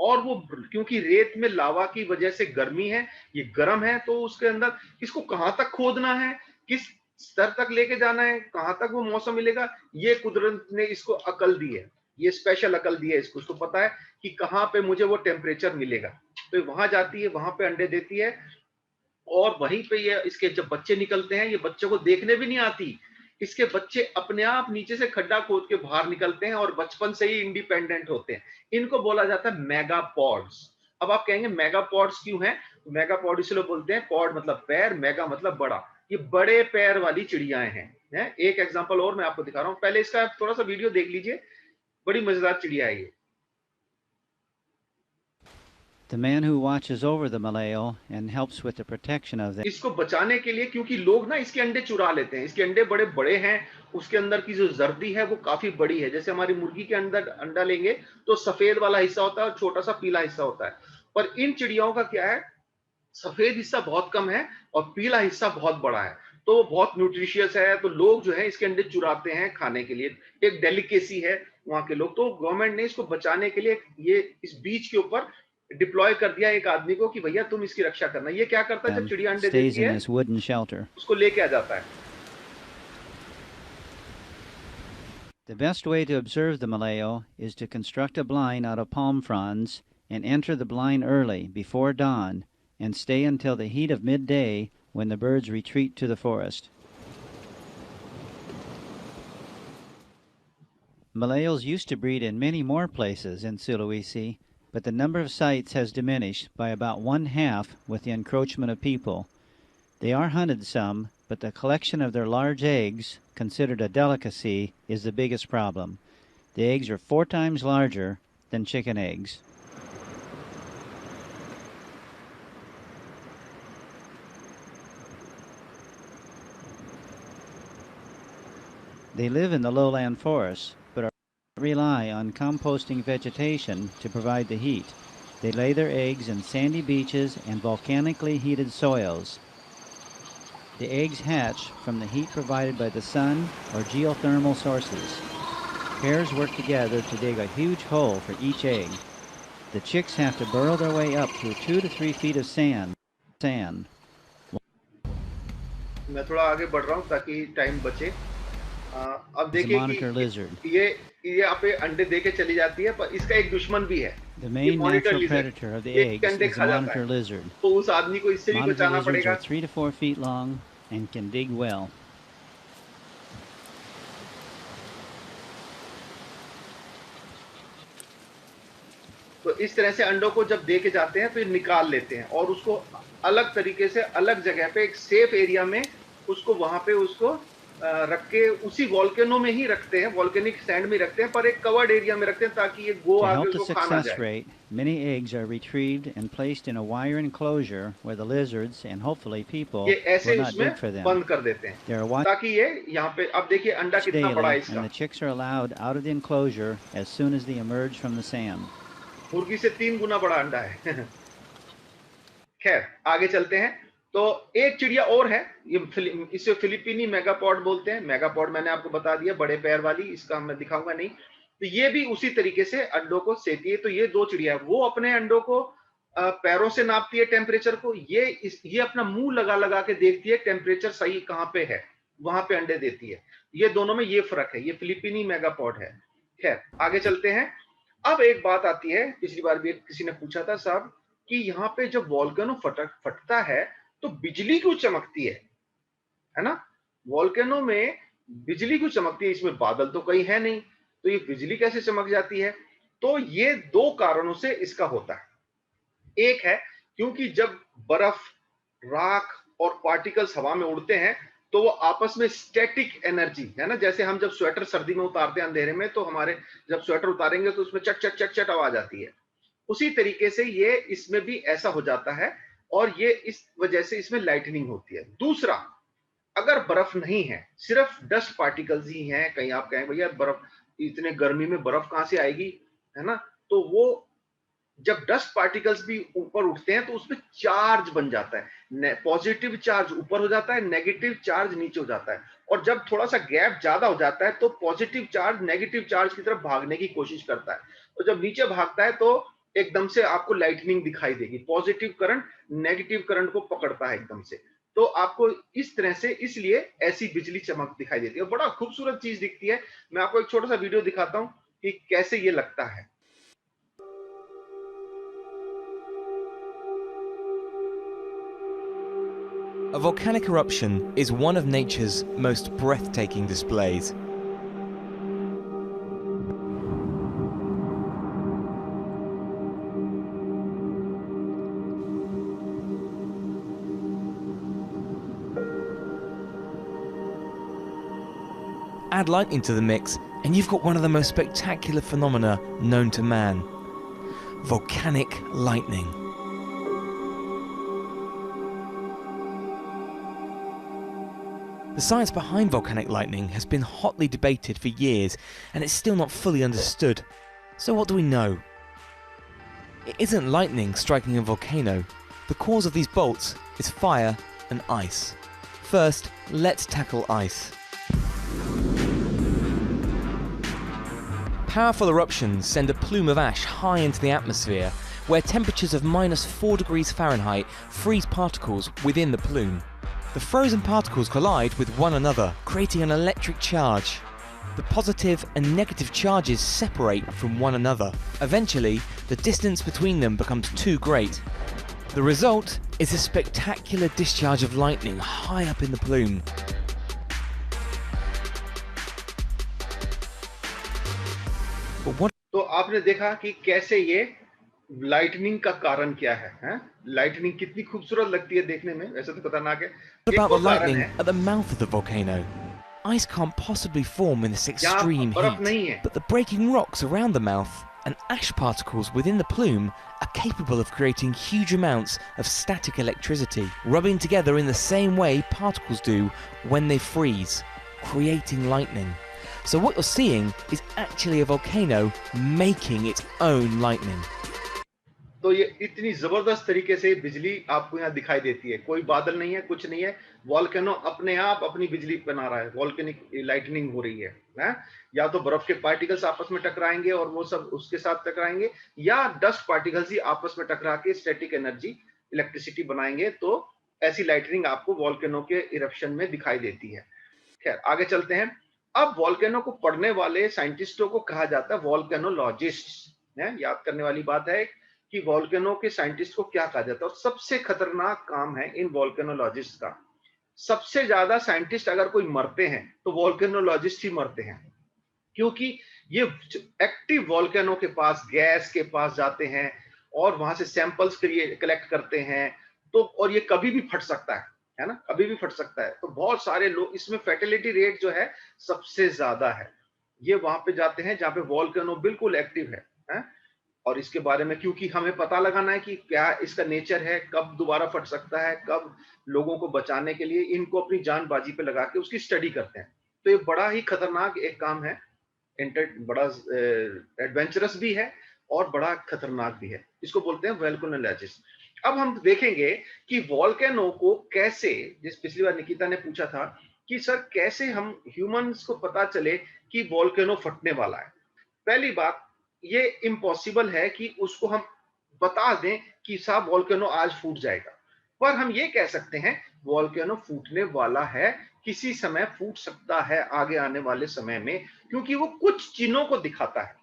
और वो क्योंकि रेत में लावा की वजह से गर्मी है, ये गर्म है, तो उसके अंदर इसको कहां तक खोदना है, किस स्तर तक लेके जाना है, कहां तक वो मौसम मिलेगा, ये कुदरत ने इसको अकल दी है, ये स्पेशल अकल दी है इसको। उसको पता है कि कहां पे मुझे वो टेम्परेचर मिलेगा, तो वहां जाती है, वहां पे अंडे देती है। और वहीं पे ये इसके जब बच्चे निकलते हैं, ये बच्चों को देखने भी नहीं आती, इसके बच्चे अपने आप नीचे से खड्डा खोद के बाहर निकलते हैं और बचपन से ही इंडिपेंडेंट होते हैं। इनको बोला जाता है मेगापॉड्स। अब आप कहेंगे मेगापॉड्स क्यों है, मेगापॉड इसलिए बोलते हैं, पॉड मतलब पैर, मेगा मतलब बड़ा, ये बड़े पैर वाली चिड़ियाएं हैं। एक एग्जांपल और मैं आपको दिखा रहा हूं, पहले इसका थोड़ा सा वीडियो देख लीजिए, बड़ी मजेदार चिड़िया है ये। The man who watches over the Malayo and helps with the protection of them. इसको बचाने के लिए, क्योंकि लोग ना इसके अंडे चुरा लेते हैं, इसके अंडे बड़े बड़े हैं, उसके अंदर की जो जर्दी है वो काफी बड़ी है। जैसे हमारी मुर्गी के अंदर अंडा लेंगे तो सफेद वाला हिस्सा होता है और छोटा सा पीला हिस्सा होता है, पर इन चिड़ियाओं का क्या है, सफेद हिस्सा बहुत कम है और पीला हिस्सा बहुत बड़ा है, तो वो बहुत न्यूट्रिशियस है, तो लोग जो है इसके अंडे चुराते हैं खाने के लिए। एक डेलिकेसी है वहां के लोग, तो गवर्नमेंट ने इसको बचाने के लिए ये इस बीच के ऊपर डिप्लॉय कर दिया एक आदमी को कि भैया तुम इसकी रक्षा करना। ये क्या करता है, जब चिड़िया अंडे stays देती in है this wooden shelter. उसको लेके आ जाता है। The best way to observe the Malayo is to construct a blind out of palm fronds and enter the blind early, before dawn, and stay until the heat of midday when the birds retreat to the forest. Malayos used to breed in many more places in Sulawesi, but the number of sites has diminished by about 1/2 with the encroachment of people. They are hunted some, but the collection of their large eggs, considered a delicacy, is the biggest problem. The eggs are 4 times larger than chicken eggs. They live in the lowland forests, but rely on composting vegetation to provide the heat. They lay their eggs in sandy beaches and volcanically heated soils. The eggs hatch from the heat provided by the sun or geothermal sources. Pairs work together to dig a huge hole for each egg. The chicks have to burrow their way up through 2 to 3 feet of sand. मैं थोड़ा आगे बढ़ रहा हूँ ताकि टाइम बचे। अब The देखिए monitor lizard. कि ये यहाँ पे अंडे दे के चली जाती है, पर इसका एक दुश्मन भी है। The main monitor natural lizard. predator of the ये eggs अंडे is the खा जाता monitor है, lizard. तो उस आदमी को इससे भी Monitor बचाना lizards पड़ेगा। are 3 to 4 feet long and can dig well. तो इस तरह से अंडों को जब दे के जाते हैं तो ये निकाल लेते हैं और उसको अलग तरीके से अलग जगह पे एक सेफ एरिया में उसको वहां पे उसको रख के उसी वॉल्केनो में ही रखते हैं, वॉल्केनिक सैंड में रखते हैं, पर एक कवर्ड एरिया में रखते हैं ताकि ये गो To आके help the उसको खा ना success जाए। rate, many eggs are retrieved and placed in a wire enclosure where the lizards and hopefully people ये ऐसे will not उसमें dig for them. बंद कर देते हैं They are watched ताकि ये यहाँ पे, अब देखिए अंडा कितना बड़ा है daily, इसका। and the chicks are allowed out of the enclosure as soon as they emerge from the sand. मुर्गी से 3 गुना बड़ा अंडा है। खैर आगे चलते हैं। तो एक चिड़िया और है, इसे फिलिपीनी मेगापॉड बोलते हैं। मेगापॉड मैंने आपको बता दिया, बड़े पैर वाली, इसका मैं दिखाऊंगा नहीं। तो ये भी उसी तरीके से अंडों को सेती है। तो ये 2 चिड़िया, वो अपने अंडों को पैरों से नापती है टेम्परेचर को, ये अपना मुंह लगा लगा के देखती है टेम्परेचर सही कहाँ पे है, वहां पे अंडे देती है। ये दोनों में ये फर्क है, ये फिलिपीनी मेगापॉड है। खैर आगे चलते हैं। अब एक बात आती है, पिछली बार भी किसी ने पूछा था साहब कि यहाँ पे जब वॉल्केनो फटता है तो बिजली क्यों चमकती है ना? वॉल्केनो में बिजली क्यों चमकती है? इसमें बादल तो कहीं है नहीं, तो ये बिजली कैसे चमक जाती है? तो ये 2 कारणों से इसका होता है। एक है क्योंकि जब बर्फ, राख और पार्टिकल्स हवा में उड़ते हैं तो वो आपस में स्टैटिक एनर्जी है ना, जैसे हम जब स्वेटर सर्दी में उतारते हैं अंधेरे में, तो हमारे जब स्वेटर उतारेंगे तो उसमें चट चट चट चट आवाज आती है। उसी तरीके से ये इसमें भी ऐसा हो जाता है और ये इस वजह से इसमें लाइटनिंग होती है। दूसरा, अगर बर्फ नहीं है, सिर्फ डस्ट पार्टिकल्स ही हैं, कहीं आप कहें भैया बर्फ, इतने गर्मी में बर्फ कहां से आएगी, है ना? तो वो जब डस्ट पार्टिकल्स भी ऊपर उठते हैं तो उसमें चार्ज बन जाता है, पॉजिटिव चार्ज ऊपर हो जाता है, नेगेटिव चार्ज नीचे हो जाता है। और जब थोड़ा सा गैप ज्यादा हो जाता है तो पॉजिटिव चार्ज नेगेटिव चार्ज की तरफ भागने की कोशिश करता है, और जब नीचे भागता है तो एकदम से आपको लाइटनिंग दिखाई देगी। पॉजिटिव करंट नेगेटिव करंट को पकड़ता है एकदम से, तो आपको इस तरह से, इसलिए ऐसी बिजली चमक दिखाई देती है। बड़ा खूबसूरत चीज दिखती है। मैं आपको एक छोटा सा वीडियो दिखाता हूं कि कैसे ये लगता है। A volcanic eruption is one of nature's most breathtaking displays. Add lightning to the mix and you've got one of the most spectacular phenomena known to man: volcanic lightning. The science behind volcanic lightning has been hotly debated for years and it's still not fully understood. So what do we know? It isn't lightning striking a volcano, The cause of these bolts is fire and ice. First, let's tackle ice. Powerful eruptions send a plume of ash high into the atmosphere, where temperatures of -4 degrees Fahrenheit freeze particles within the plume. The frozen particles collide with one another, creating an electric charge. The positive and negative charges separate from one another. Eventually, the distance between them becomes too great. The result is a spectacular discharge of lightning high up in the plume. But what तो आपने देखा कि कैसे ये लाइटनिंग का कारण क्या है, हैं? लाइटनिंग कितनी खूबसूरत लगती है देखने में, वैसे तो खतरनाक है। एक about वो the कारण lightning है at the mouth of the volcano? Ice can't possibly form in this यहाँ extreme बर्फ heat, नहीं है, but the breaking rocks around the mouth and ash particles within the plume are capable of creating huge amounts of static electricity, rubbing together in the same way particles do when they freeze, creating lightning. So what you're seeing is actually a volcano making its own lightning. तो ये इतनी जबरदस्त तरीके से बिजली आपको यहाँ दिखाई देती है। कोई बादल नहीं है, कुछ नहीं है, वॉल्केनो अपने आप अपनी बिजली बना रहा है, वॉल्केनिक लाइटनिंग हो रही है? या तो बर्फ के पार्टिकल्स आपस में टकराएंगे और वो सब उसके साथ टकराएंगे, या डस्ट पार्टिकल्स ही आपस में टकरा के स्टैटिक एनर्जी इलेक्ट्रिसिटी बनाएंगे। तो ऐसी लाइटनिंग आपको वॉल्केनो के इरप्शन में दिखाई देती है। खैर, आगे चलते हैं। अब वॉल्केनो को पढ़ने वाले साइंटिस्टों को कहा जाता है वॉल्केनोलॉजिस्ट। याद करने वाली बात है कि वॉल्केनो के साइंटिस्ट को क्या कहा जाता है, और सबसे खतरनाक काम है इन वॉल्केनोलॉजिस्ट का। सबसे ज्यादा साइंटिस्ट अगर कोई मरते हैं तो वॉल्केनोलॉजिस्ट ही मरते हैं, क्योंकि ये एक्टिव वॉल्केनो के पास, गैस के पास जाते हैं और वहां से सैंपल्स कलेक्ट करते हैं। तो और ये कभी भी फट सकता है ना, कभी भी फट सकता है। तो बहुत सारे लोग इसमें, फर्टिलिटी रेट जो है सबसे ज्यादा है, ये वहां पे जाते हैं जहां पे वॉल्केनो बिल्कुल एक्टिव है? और इसके बारे में, क्योंकि हमें पता लगाना है कि क्या इसका नेचर है, कब दोबारा फट सकता है, कब लोगों को बचाने के लिए इनको अपनी जान बाजी पे लगा के उसकी स्टडी करते हैं। तो ये बड़ा ही खतरनाक एक काम है, बड़ा एडवेंचरस भी है और बड़ा खतरनाक भी है। इसको बोलते हैं वॉल्केनोलॉजिस्ट। अब हम देखेंगे कि वॉल्केनो को कैसे, जिस पिछली बार निकिता ने पूछा था कि सर कैसे हम ह्यूमंस को पता चले कि वॉल्केनो फटने वाला है। पहली बात, ये इम्पॉसिबल है कि उसको हम बता दें कि साहब वॉल्केनो आज फूट जाएगा, पर हम ये कह सकते हैं वॉल्केनो फूटने वाला है, किसी समय फूट सकता है आगे आने वाले समय में, क्योंकि वो कुछ चिन्हों को दिखाता है।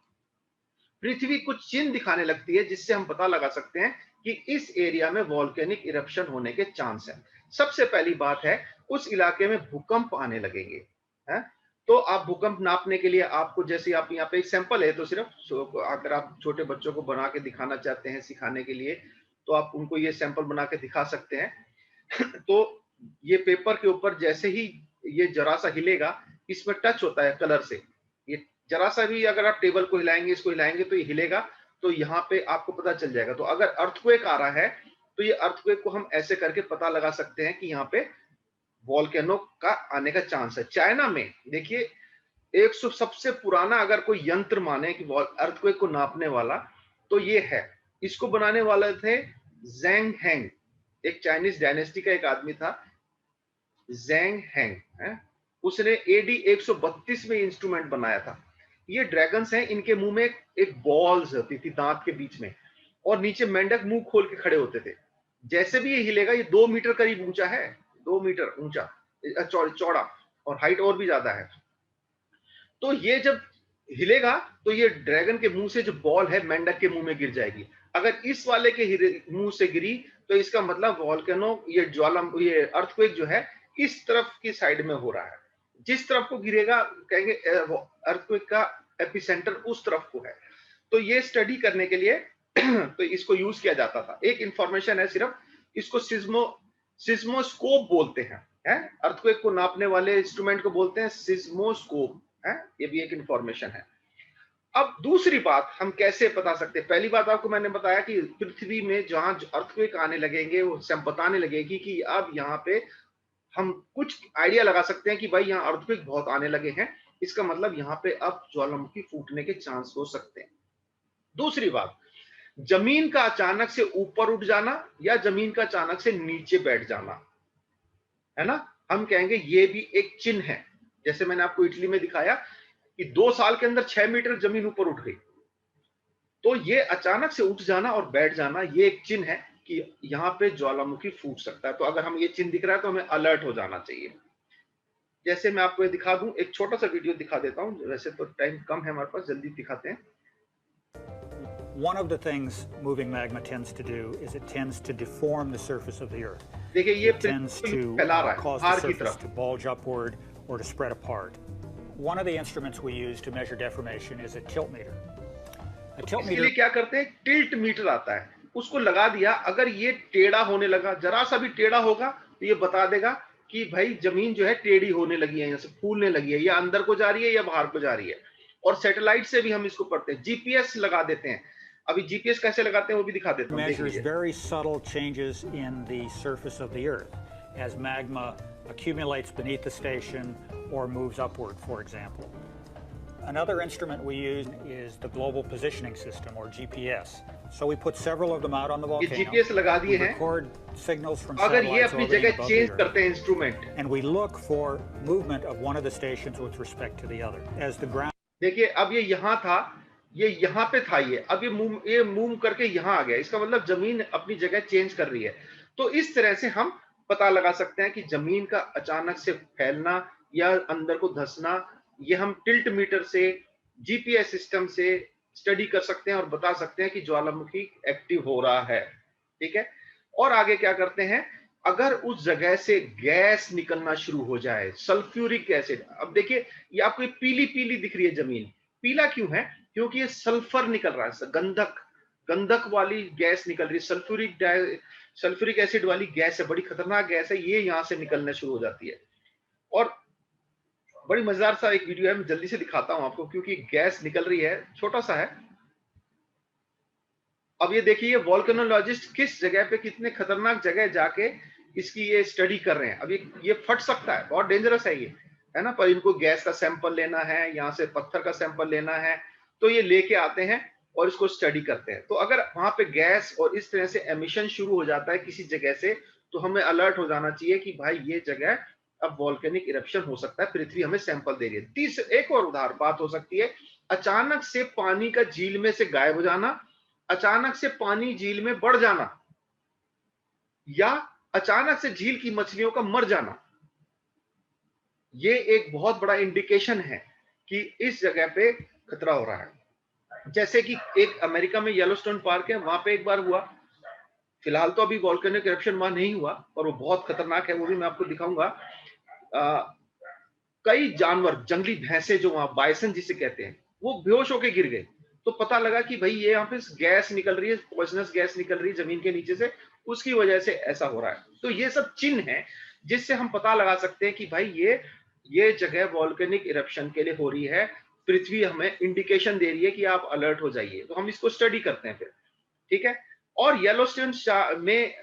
पृथ्वी कुछ चिन्ह दिखाने लगती है जिससे हम पता लगा सकते हैं कि इस एरिया में वॉल्केनिक इरप्शन होने के चांस है। सबसे पहली बात है, उस इलाके में भूकंप आने लगेंगे, है? तो आप भूकंप नापने के लिए आपको, जैसे आप यहाँ पे एक सैंपल है, तो सिर्फ अगर आप छोटे बच्चों को बना के दिखाना चाहते हैं सिखाने के लिए, तो आप उनको ये सैंपल बना के दिखा सकते हैं। तो ये पेपर के ऊपर जैसे ही ये जरा सा हिलेगा, इसमें टच होता है कलर से, ये जरा सा भी अगर आप टेबल को हिलाएंगे, इसको हिलाएंगे तो ये हिलेगा, तो यहाँ पे आपको पता चल जाएगा। तो अगर अर्थक्वेक आ रहा है तो ये अर्थक्वेक को हम ऐसे करके पता लगा सकते हैं कि यहाँ पे वॉल्केनो का आने का चांस है। चाइना में देखिए, 100 सबसे पुराना अगर कोई यंत्र माने कि अर्थक्वेक को नापने वाला, तो ये है। इसको बनाने वाले थे ज़ेंग हेंग, एक चाइनीज डायनेस्टी का एक आदमी था, ज़ेंग हेंग है। उसने एडी 132 में इंस्ट्रूमेंट बनाया था। ये ड्रैगन्स हैं, इनके मुंह में एक बॉल्स होती थी दांत के बीच में, और नीचे मेंढक मुंह खोल के खड़े होते थे। जैसे भी ये हिलेगा, ये 2 मीटर करीब ऊंचा है, 2 मीटर ऊंचा, चौड़ा, और हाइट और भी ज्यादा है। तो ये जब हिलेगा तो ये ड्रैगन के मुंह से जो बॉल है मेंढक के मुंह में गिर जाएगी। अगर इस वाले के मुंह से गिरी तो इसका मतलब वॉल्केनो, ये अर्थक्वेक जो है इस तरफ की साइड में हो रहा है। जिस तरफ को गिरेगा कहेंगे अर्थक्वेक का एपिसेंटर उस तरफ को है। तो ये स्टडी करने के लिए तो इसको यूज किया जाता था। एक इंफॉर्मेशन है सिर्फ, इसको सिस्मोस्कोप बोलते हैं, अर्थक्वेक को नापने वाले इंस्ट्रूमेंट को बोलते हैं सिस्मोस्कोप, ये भी एक इंफॉर्मेशन है। अब दूसरी बात हम कैसे बता सकते हैं, पहली बात आपको मैंने बताया कि पृथ्वी में जहां अर्थक्वेक आने लगेंगे वो बताने लगेगी कि अब यहाँ पे हम कुछ आइडिया लगा सकते हैं कि भाई यहाँ अर्थक्वेक बहुत आने लगे हैं, इसका मतलब यहाँ पे अब ज्वालामुखी फूटने के चांस हो सकते हैं। दूसरी बात, जमीन का अचानक से ऊपर उठ जाना या जमीन का अचानक से नीचे बैठ जाना, है ना, हम कहेंगे ये भी एक चिन्ह है। जैसे मैंने आपको इटली में दिखाया कि 2 साल के अंदर 6 मीटर जमीन ऊपर उठ गई। तो ये अचानक से उठ जाना और बैठ जाना ये एक चिन्ह है कि यहाँ पे ज्वालामुखी फूट सकता है। तो अगर हम ये चिन्ह दिख रहा है तो हमें अलर्ट हो जाना चाहिए। जैसे मैं आपको ये दिखा दूं, एक छोटा सा वीडियो दिखा देता हूं, वैसे तो टाइम कम है हमारे पास, जल्दी दिखाते हैं। One of the things moving magma tends to do is it tends to deform the surface of the earth. देखिए ये It tends to फैला रहा है cause the बाहर की surface तरफ। to bulge upward or to spread apart. One of the instruments we use to measure deformation is a tilt meter. A tilt इसके meter लिए क्या करते हैं, टिल्ट मीटर आता है, उसको लगा दिया। अगर ये टेढ़ा होने लगा, जरा सा भी टेढ़ा होगा तो ये बता देगा कि भाई जमीन जो है टेढ़ी होने लगी है, यहाँ से फूलने लगी है, या अंदर को जा रही है या बाहर को जा रही है। और सैटेलाइट से भी हम इसको पढ़ते हैं, जीपीएस लगा देते हैं। अभी जीपीएस कैसे लगाते हैं वो भी दिखा देता हूँ, देख measures लीजिए। very subtle changes in the surface of the earth as magma accumulates beneath the station or moves upward, for example. Another instrument we use is the Global Positioning System, or GPS. So we put several of them out on the ये volcano. जीपीएस लगा दिए We हैं। record signals from अगर ये satellites अपनी orbiting जगह above चेंज the करते Earth, हैं instrument, and we look for movement of one of the stations with respect to the other. As the ground देखिए अब ये यहाँ था, ये यहाँ पे था, ये अब ये मूव करके यहाँ आ गया, इसका मतलब जमीन अपनी जगह चेंज कर रही है। तो इस तरह से हम पता लगा सकते हैं कि जमीन का अचानक से फैलना या अंदर को धंसना, ये हम टिल्ट मीटर से, जीपीएस सिस्टम से स्टडी कर सकते हैं और बता सकते हैं कि ज्वालामुखी एक्टिव हो रहा है। ठीक है, और आगे क्या करते हैं, अगर उस जगह से गैस निकलना शुरू हो जाए, सल्फ्यूरिक एसिड। अब देखिए ये आपको पीली पीली दिख रही है जमीन, पीला क्यों है, क्योंकि ये सल्फर निकल रहा है, गंधक वाली गैस निकल रही है, सल्फ्यूरिक एसिड वाली गैस है, बड़ी खतरनाक गैस है, ये यहां से निकलना शुरू हो जाती है। और बड़ी मजेदार सा एक वीडियो है, मैं जल्दी से दिखाता हूं आपको, क्योंकि गैस निकल रही है, छोटा सा है। अब ये देखिए वोल्केनोलॉजिस्ट किस जगह पे, कितने खतरनाक जगह जाके इसकी ये स्टडी कर रहे हैं। अब ये फट सकता है, बहुत डेंजरस है ये, है ना, पर इनको गैस का सैंपल लेना है, यहाँ से पत्थर का सैंपल लेना है, तो ये लेके आते हैं और इसको स्टडी करते हैं। तो अगर वहां पे गैस और इस तरह से एमिशन शुरू हो जाता है किसी जगह से, तो हमें अलर्ट हो जाना चाहिए कि भाई ये जगह अब वॉल्केनिक इरप्शन हो सकता है, पृथ्वी हमें सैंपल दे रही है। एक और उदाहरण बात हो सकती है, अचानक से पानी का झील में से गायब हो जाना, अचानक से पानी झील में बढ़ जाना, या अचानक से झील की मछलियों का मर जाना। ये एक बहुत बड़ा इंडिकेशन है कि इस जगह पे खतरा हो रहा है। जैसे कि एक अमेरिका में येलोस्टोन पार्क है, वहां पे एक बार हुआ, फिलहाल तो अभी वॉल्केनिक इरप्शन वहां नहीं हुआ, और वो बहुत खतरनाक है, वो भी मैं आपको दिखाऊंगा। कई जानवर, जंगली भैंसे जो वहां बाइसन जिसे कहते हैं, वो बेहोश होके गिर गए। तो पता लगा कि भाई ये यहाँ पे गैस निकल रही है, पॉइजनस गैस निकल रही है जमीन के नीचे से, उसकी वजह से ऐसा हो रहा है। तो ये सब चिन्ह है जिससे हम पता लगा सकते हैं कि भाई ये जगह वॉल्केनिक इरप्शन के लिए हो रही है, पृथ्वी हमें इंडिकेशन दे रही है कि आप अलर्ट हो जाइए। तो हम इसको स्टडी करते हैं फिर, ठीक है। और येलोस्टोन में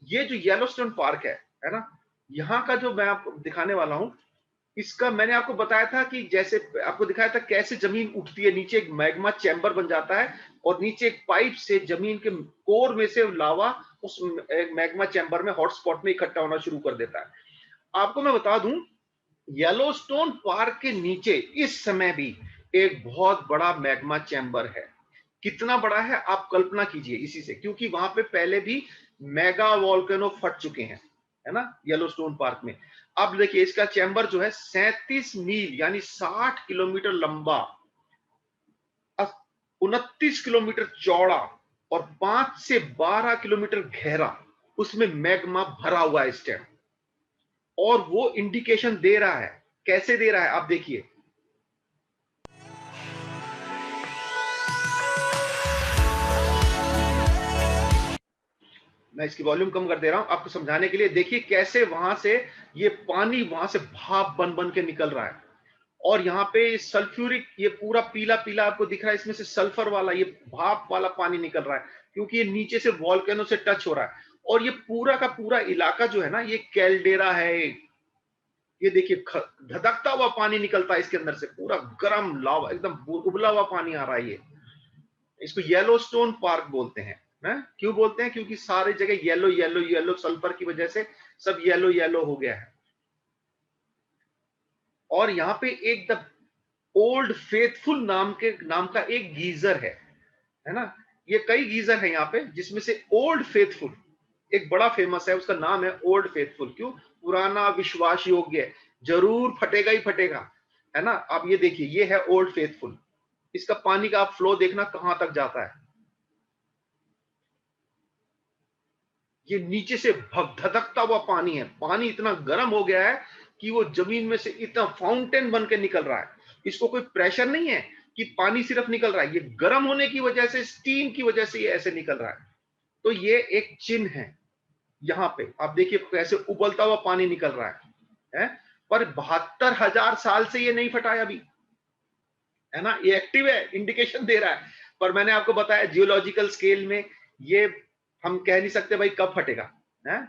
ये जो येलोस्टोन पार्क है ना, यहाँ का जो मैं आपको दिखाने वाला हूँ, इसका मैंने आपको बताया था कि जैसे आपको दिखाया था कैसे जमीन उठती है, नीचे एक मैग्मा चैम्बर बन जाता है और नीचे एक पाइप से जमीन के कोर में से लावा उस मैग्मा चैम्बर में हॉटस्पॉट में इकट्ठा होना शुरू कर देता है। आपको मैं बता दूं, येलोस्टोन पार्क के नीचे इस समय भी एक बहुत बड़ा मैग्मा चैम्बर है। कितना बड़ा है आप कल्पना कीजिए इसी से, क्योंकि वहां पे पहले भी मेगा वॉल्केनो फट चुके हैं, है ना, येलोस्टोन पार्क में। अब देखिए इसका चैम्बर जो है 37 मील यानी 60 किलोमीटर लंबा, 29 किलोमीटर चौड़ा और 5 से 12 किलोमीटर गहरा, उसमें मैग्मा भरा हुआ है इस टाइम। और वो इंडिकेशन दे रहा है, कैसे दे रहा है आप देखिए। मैं इसकी वॉल्यूम कम कर दे रहा हूं आपको समझाने के लिए। देखिए कैसे वहां से ये पानी वहां से भाप बन बन के निकल रहा है, और यहाँ पे सल्फ्यूरिक, ये पूरा पीला पीला आपको दिख रहा है, इसमें से सल्फर वाला ये भाप वाला पानी निकल रहा है, क्योंकि ये नीचे से वॉल्केनो से टच हो रहा है। और ये पूरा का पूरा इलाका जो है ना, ये कैल्डेरा है। ये देखिए धधकता हुआ पानी निकलता है इसके अंदर से, पूरा गर्म लावा, एकदम उबला हुआ पानी आ रहा है ये। इसको येलोस्टोन पार्क बोलते हैं। क्यों बोलते हैं? क्योंकि सारी जगह येलो येलो येलो, सल्फर की वजह से सब येलो येलो हो गया है। और यहाँ पे एक द ओल्ड फेथफुल नाम का एक गीजर है ना। ये कई गीजर है यहाँ पे, जिसमें से ओल्ड फेथफुल एक बड़ा फेमस है, उसका नाम है ओल्ड फेथफुल। क्यों? पुराना विश्वास योग्य, जरूर फटेगा ही फटेगा, है ना। आप ये देखिए, ये है ओल्ड फेथफुल। इसका पानी का आप फ्लो देखना कहां तक जाता है। ये नीचे से धधकता हुआ पानी है। पानी इतना गर्म हो गया है कि वो जमीन में से इतना फाउंटेन बन के निकल रहा है। इसको कोई प्रेशर नहीं है कि पानी सिर्फ निकल रहा है, ये गर्म होने की वजह से, स्टीम की वजह से ये ऐसे निकल रहा है। तो ये एक चिन्ह है। यहाँ पे आप देखिए कैसे उबलता हुआ पानी निकल रहा है? पर 72,000 साल से ये नहीं फटा है अभी, है ना। ये एक्टिव है, इंडिकेशन दे रहा है। पर मैंने आपको बताया जियोलॉजिकल स्केल में ये हम कह नहीं सकते भाई कब फटेगा, है।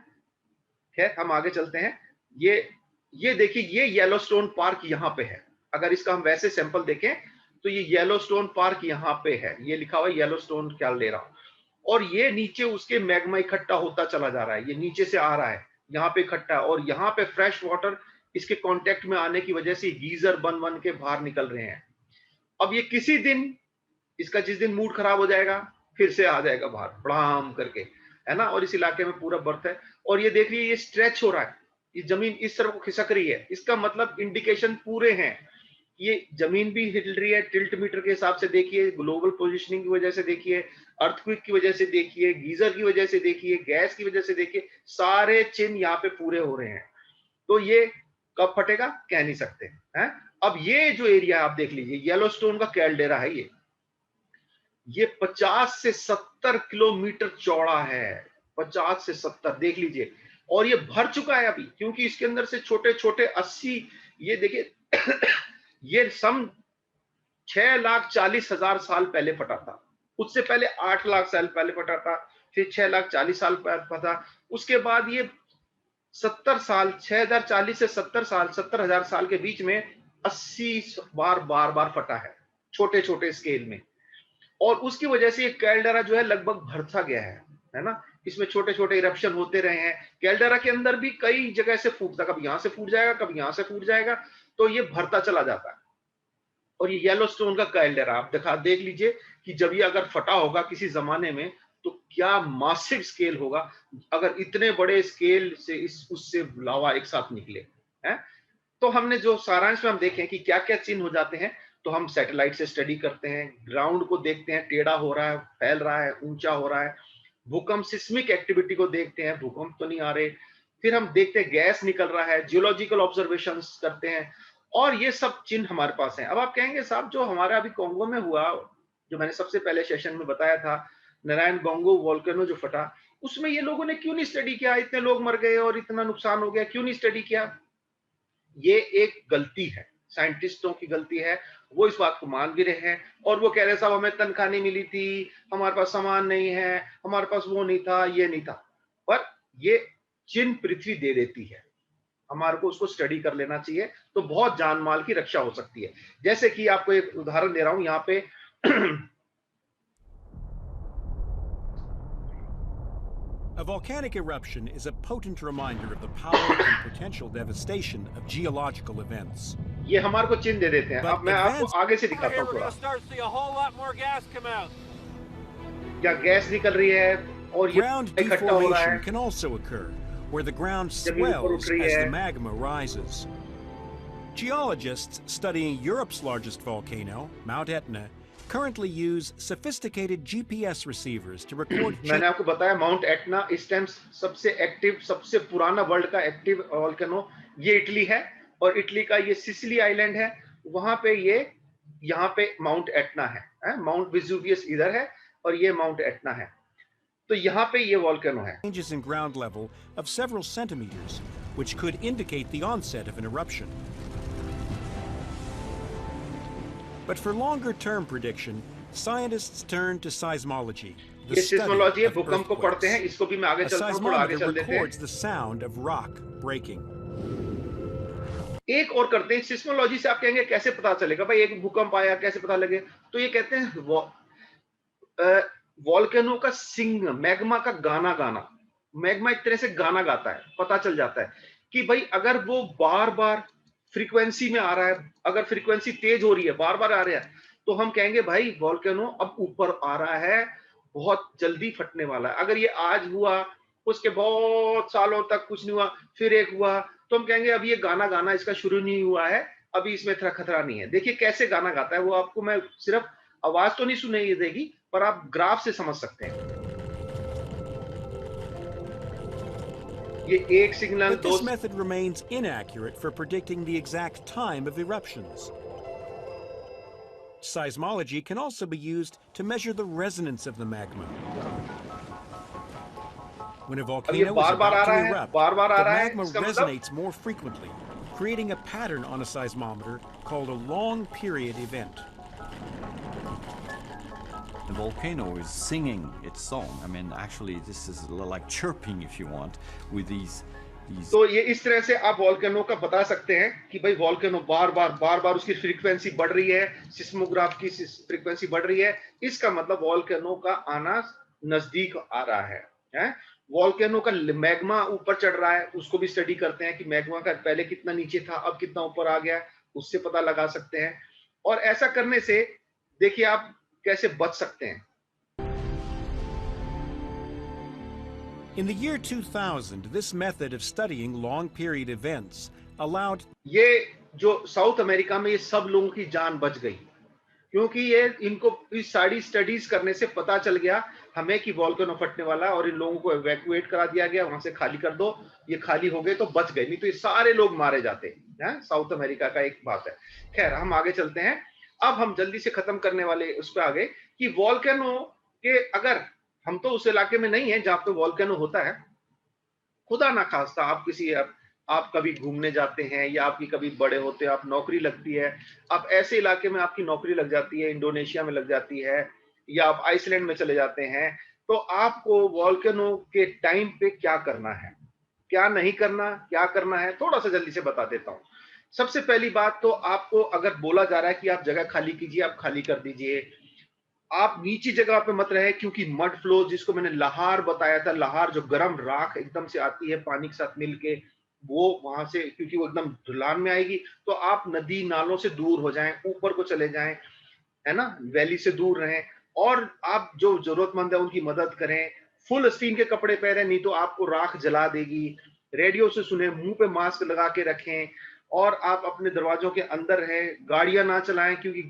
खैर, हम आगे चलते हैं। ये देखिए, ये येलोस्टोन पार्क यहाँ पे है। अगर इसका हम वैसे सैंपल देखें तो ये येलोस्टोन पार्क यहाँ पे है। ये लिखा हुआ है येलोस्टोन कैल्डेरा, और ये नीचे उसके मैग्मा इकट्ठा होता चला जा रहा है। ये नीचे से आ रहा है, यहाँ पे इकट्ठा, और यहाँ पे फ्रेश वाटर इसके कांटेक्ट में आने की वजह से गीजर बन बन के बाहर निकल रहे हैं। अब ये किसी दिन, इसका जिस दिन मूड खराब हो जाएगा, फिर से आ जाएगा बाहर बड़ाम करके, है ना। और इस इलाके में पूरा बर्फ है, और ये देख रही है, ये स्ट्रेच हो रहा है, ये जमीन इस तरफ को खिसक रही है। इसका मतलब इंडिकेशन पूरे हैं। ये जमीन भी हिल रही है, टिल्ट मीटर के हिसाब से देखिए, ग्लोबल पोजिशनिंग की वजह से देखिए, अर्थक्वेक की वजह से देखिए, गीजर की वजह से देखिए, गैस की वजह से देखिए, सारे चिन्ह यहाँ पे पूरे हो रहे हैं। तो ये कब फटेगा कह नहीं सकते हैं। अब ये जो एरिया आप देख लीजिए, येलोस्टोन का कैल्डेरा है ये 50 से 70 किलोमीटर चौड़ा है। 50 से 70 देख लीजिए, और ये भर चुका है अभी, क्योंकि इसके अंदर से छोटे छोटे 80, ये देखिए ये सम 6,40,000 साल पहले फटा था। उससे पहले 8 लाख साल पहले फटा था, फिर 6,40,000 साल पहले फटा। उसके बाद ये 70 साल, 6,040 से 70 साल, 70,000 साल के बीच में 80 बार फटा है, छोटे छोटे स्केल में। और उसकी वजह से ये कैल्डेरा जो है लगभग भरता गया है ना। इसमें छोटे छोटे इरप्शन होते रहे हैं। कैल्डेरा के अंदर भी कई जगह से फूटता, कभी यहां से फूट जाएगा, कभी यहां से फूट जाएगा, तो ये भरता चला जाता है। और ये येलोस्टोन का कैल्डेरा आप देख लीजिए कि जब ये अगर फटा होगा किसी जमाने में, तो क्या मासिव स्केल होगा अगर इतने बड़े स्केल से उससे लावा एक साथ निकले, है। तो हमने जो सारांश में हम देखें कि क्या क्या चिन्ह हो जाते हैं, तो हम सैटेलाइट से स्टडी करते हैं, ग्राउंड को देखते हैं, टेढ़ा हो रहा है, फैल रहा है, ऊंचा हो रहा है। भूकंप, सिस्मिक एक्टिविटी को देखते हैं, भूकंप तो नहीं आ रहे। फिर हम देखते हैं गैस निकल रहा है, जियोलॉजिकल ऑब्जर्वेशंस करते हैं, और ये सब चिन्ह हमारे पास हैं। अब आप कहेंगे साहब, जो हमारा अभी कोंगो में हुआ, जो मैंने सबसे पहले सेशन में बताया था, नारायण गोंगो वोल्केनो जो फटा, उसमें ये लोगों ने क्यों नहीं स्टडी किया? इतने लोग मर गए और इतना नुकसान हो गया, क्यों नहीं स्टडी किया? ये एक गलती है, साइंटिस्टों की गलती है। वो इस बात को मान भी रहे हैं, और वो कह रहे साहब हमें तनख्वाह नहीं मिली थी, हमारे पास सामान नहीं है, हमारे पास वो नहीं था, ये नहीं था। पर ये चिन्ह पृथ्वी दे देती है, हमारे को उसको स्टडी कर लेना चाहिए, तो बहुत जान माल की रक्षा हो सकती है। जैसे कि आपको एक उदाहरण दे रहा हूं यहाँ पे A volcanic eruption is a potent reminder of the power and potential devastation of geological events. ये हमारे को चिन्ह दे देते हैं। अब मैं आपको आगे से दिखाता हूँ थोड़ा। क्या गैस निकल रही है और ये Ground इकट्ठा हो रहा है। deformation can also occur, where the ground जमीन ऊपर swells उठ रही as है। the magma rises. Geologists studying Europe's largest volcano, Mount Etna, currently use sophisticated GPS receivers to record मैंने आपको बताया माउंट एटना इस टाइम सबसे एक्टिव, सबसे पुराना वर्ल्ड का एक्टिव वोल्केनो ये इटली है, और इटली का ये सिसिली आइलैंड है। वहां पे ये, यहाँ पे माउंट एटना है, माउंट वेसुवियस इधर है और ये माउंट एटना है। तो यहाँ पे ये वोल्केनो है। changes in ground level of several centimeters, which could indicate the onset of an eruption. But for longer-term prediction, scientists turn to seismology, the ये study सिस्मोलॉजी है, of भूकंप को पढ़ते हैं। earthquakes. इसको भी मैं आगे A चलता हूँ, थोड़ा आगे seismometer चल देते हैं। records the sound of rock breaking. एक और करते हैं सिस्मोलॉजी से। आप कहेंगे कैसे पता चलेगा भाई, एक भूकंप आया कैसे पता लगे? तो ये कहते हैं वॉल्केनो का सिंग, मैग्मा का गाना गाना, मैग्मा एक तरह से गाना गाता है, पता चल जाता है कि भाई अगर वो बार बार फ्रीक्वेंसी में आ रहा है, अगर फ्रीक्वेंसी तेज हो रही है, बार बार आ रहा है, तो हम कहेंगे भाई वॉल्केनो अब ऊपर आ रहा है, बहुत जल्दी फटने वाला है। अगर ये आज हुआ, उसके बहुत सालों तक कुछ नहीं हुआ, फिर एक हुआ, तो हम कहेंगे अब ये गाना गाना इसका शुरू नहीं हुआ है, अभी इसमें इतना खतरा नहीं है। देखिए कैसे गाना गाता है वो, आपको मैं सिर्फ आवाज तो नहीं सुनाई देगी, पर आप ग्राफ से समझ सकते हैं। ये एक सिग्नल, But दो। this method remains inaccurate for predicting the exact time of eruptions. Seismology can also be used to measure the resonance of the magma. When a volcano is बार-बार about आ to रहा है, erupt, बार-बार आ the रहा है, magma इसका मतलब resonates more frequently, creating a pattern on a seismometer called a long period event. The volcano is singing its song. I mean, actually, this is like chirping, if you want, with these. तो ये इस तरह से आप वॉल्केनो का बता सकते हैं कि भाई वॉल्केनो बार बार उसकी फ्रीक्वेंसी बढ़ रही है, सिस्मोग्राफ की फ्रीक्वेंसी बढ़ रही है, इसका मतलब वॉल्केनो का आना नजदीक आ रहा है। वॉल्केनो का मैग्मा ऊपर चढ़ रहा है, उसको भी स्टडी करते हैं कि मैग्मा का पहले कितना नीचे था, अब कितना ऊपर आ गया, उससे पता लगा सकते हैं। और ऐसा करने से देखिए आप कैसे बच सकते हैं। In the year 2000, this method of studying long period events allowed ये जो साउथ अमेरिका में ये सब लोगों की जान बच गई, क्योंकि ये इनको इस सारी स्टडीज करने से पता चल गया हमें कि वॉल्केनो फटने वाला है, और इन लोगों को इवैक्यूएट करा दिया गया, वहां से खाली कर दो, ये खाली हो गए तो बच गए, नहीं तो ये सारे लोग मारे जाते हैं। साउथ अमेरिका का एक बात है। खैर हम आगे चलते हैं। अब हम जल्दी से खत्म करने वाले उस पर आगे कि वॉल्केनो के, अगर हम तो उस इलाके में नहीं है जहां पे वॉल्केनो होता है, खुदा ना खास्ता आप कभी घूमने जाते हैं या आपकी कभी बड़े होते हैं, आप नौकरी लगती है, आप ऐसे इलाके में आपकी नौकरी लग जाती है, इंडोनेशिया में लग जाती है, या आप आइसलैंड में चले जाते हैं, तो आपको वॉल्केनो के टाइम पे क्या करना है, क्या नहीं करना, क्या करना है, थोड़ा सा जल्दी से बता देता हूं। सबसे पहली बात तो आपको अगर बोला जा रहा है कि आप जगह खाली कीजिए, आप खाली कर दीजिए। आप नीची जगह पे मत रहे, क्योंकि मड फ्लो, जिसको मैंने लहार बताया था, लहार जो गर्म राख एकदम से आती है पानी के साथ मिलके, वो वहां से, क्योंकि वो एकदम ढलान में आएगी, तो आप नदी नालों से दूर हो जाएं, ऊपर को चले जाएं, है ना, वैली से दूर रहें, और आप जो जरूरतमंद है उनकी मदद करें। फुल स्टीम के कपड़े पहने, नहीं तो आपको राख जला देगी। रेडियो से सुने, मुंह पे मास्क लगा के रखें, और आप अपने दरवाजों के अंदर रहें। गाड़ियां ना चलाएं, क्योंकि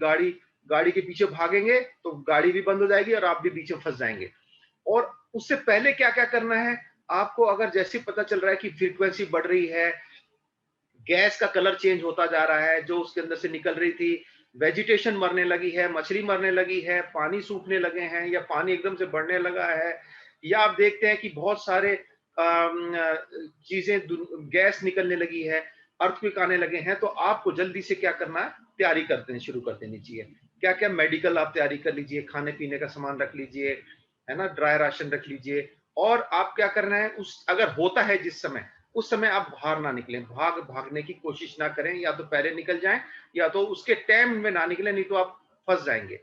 गाड़ी के पीछे भागेंगे तो गाड़ी भी बंद हो जाएगी और आप भी पीछे फंस जाएंगे। और उससे पहले क्या क्या करना है आपको, अगर जैसे पता चल रहा है कि फ्रीक्वेंसी बढ़ रही है, गैस का कलर चेंज होता जा रहा है जो उसके अंदर से निकल रही थी, वेजिटेशन मरने लगी है, मछली मरने लगी है, पानी सूखने लगे हैं, या पानी एकदम से बढ़ने लगा है, या आप देखते हैं कि बहुत सारे चीजें, गैस निकलने लगी है, अर्थक्वेक आने लगे हैं, तो आपको जल्दी से क्या करना है, तैयारी करते हैं, शुरू कर देनी चाहिए। क्या क्या मेडिकल आप तैयारी कर लीजिए, खाने पीने का सामान रख लीजिए, है ना, ड्राई राशन रख लीजिए। और आप क्या करना है, उस अगर होता है जिस समय, उस समय आप बाहर ना निकलें, भागने की कोशिश ना करें, या तो पहले निकल जाएं या तो उसके टाइम में ना निकलें, नहीं तो आप फंस जाएंगे।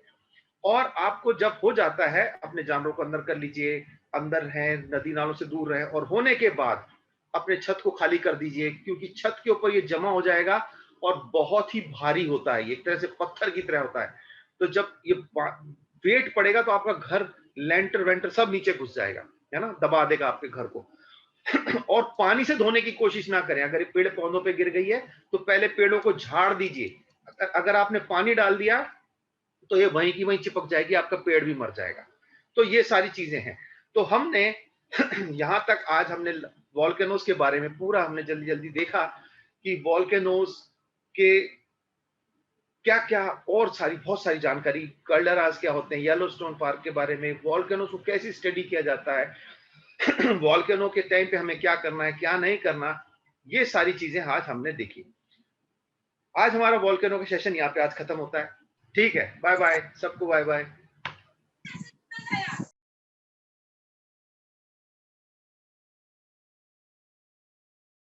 और आपको जब हो जाता है, अपने जानवरों को अंदर कर लीजिए, अंदर है, नदी नालों से दूर रहे, और होने के बाद अपने छत को खाली कर दीजिए, क्योंकि छत के ऊपर ये जमा हो जाएगा और बहुत ही भारी होता है, एक तरह से पत्थर की तरह होता है। तो जब ये वेट पड़ेगा तो आपका घर, लेंटर वेंटर सब नीचे घुस जाएगा, है ना, दबा देगा आपके घर को। और पानी से धोने की कोशिश ना करें। अगर ये पेड़ पौधों पे गिर गई है तो पहले पेड़ों को झाड़ दीजिए। अगर आपने पानी डाल दिया तो ये वहीं की वहीं चिपक जाएगी, आपका पेड़ भी मर जाएगा। तो ये सारी चीजें हैं। तो हमने यहां तक आज हमने वॉल्केनोज के बारे में पूरा हमने जल्दी जल्दी देखा कि वॉल्केनोज के क्या क्या, और बहुत सारी जानकारी, कल्डेरास क्या होते हैं, येलोस्टोन पार्क के बारे में, वॉल्केनोज को कैसे स्टडी किया जाता है, वॉल्केनो के टाइम पे हमें क्या करना है, क्या नहीं करना, ये सारी चीजें आज हमने देखी। आज हमारा वॉल्केनो का सेशन यहाँ पे आज खत्म होता है। ठीक है, बाय बाय सबको, बाय बाय।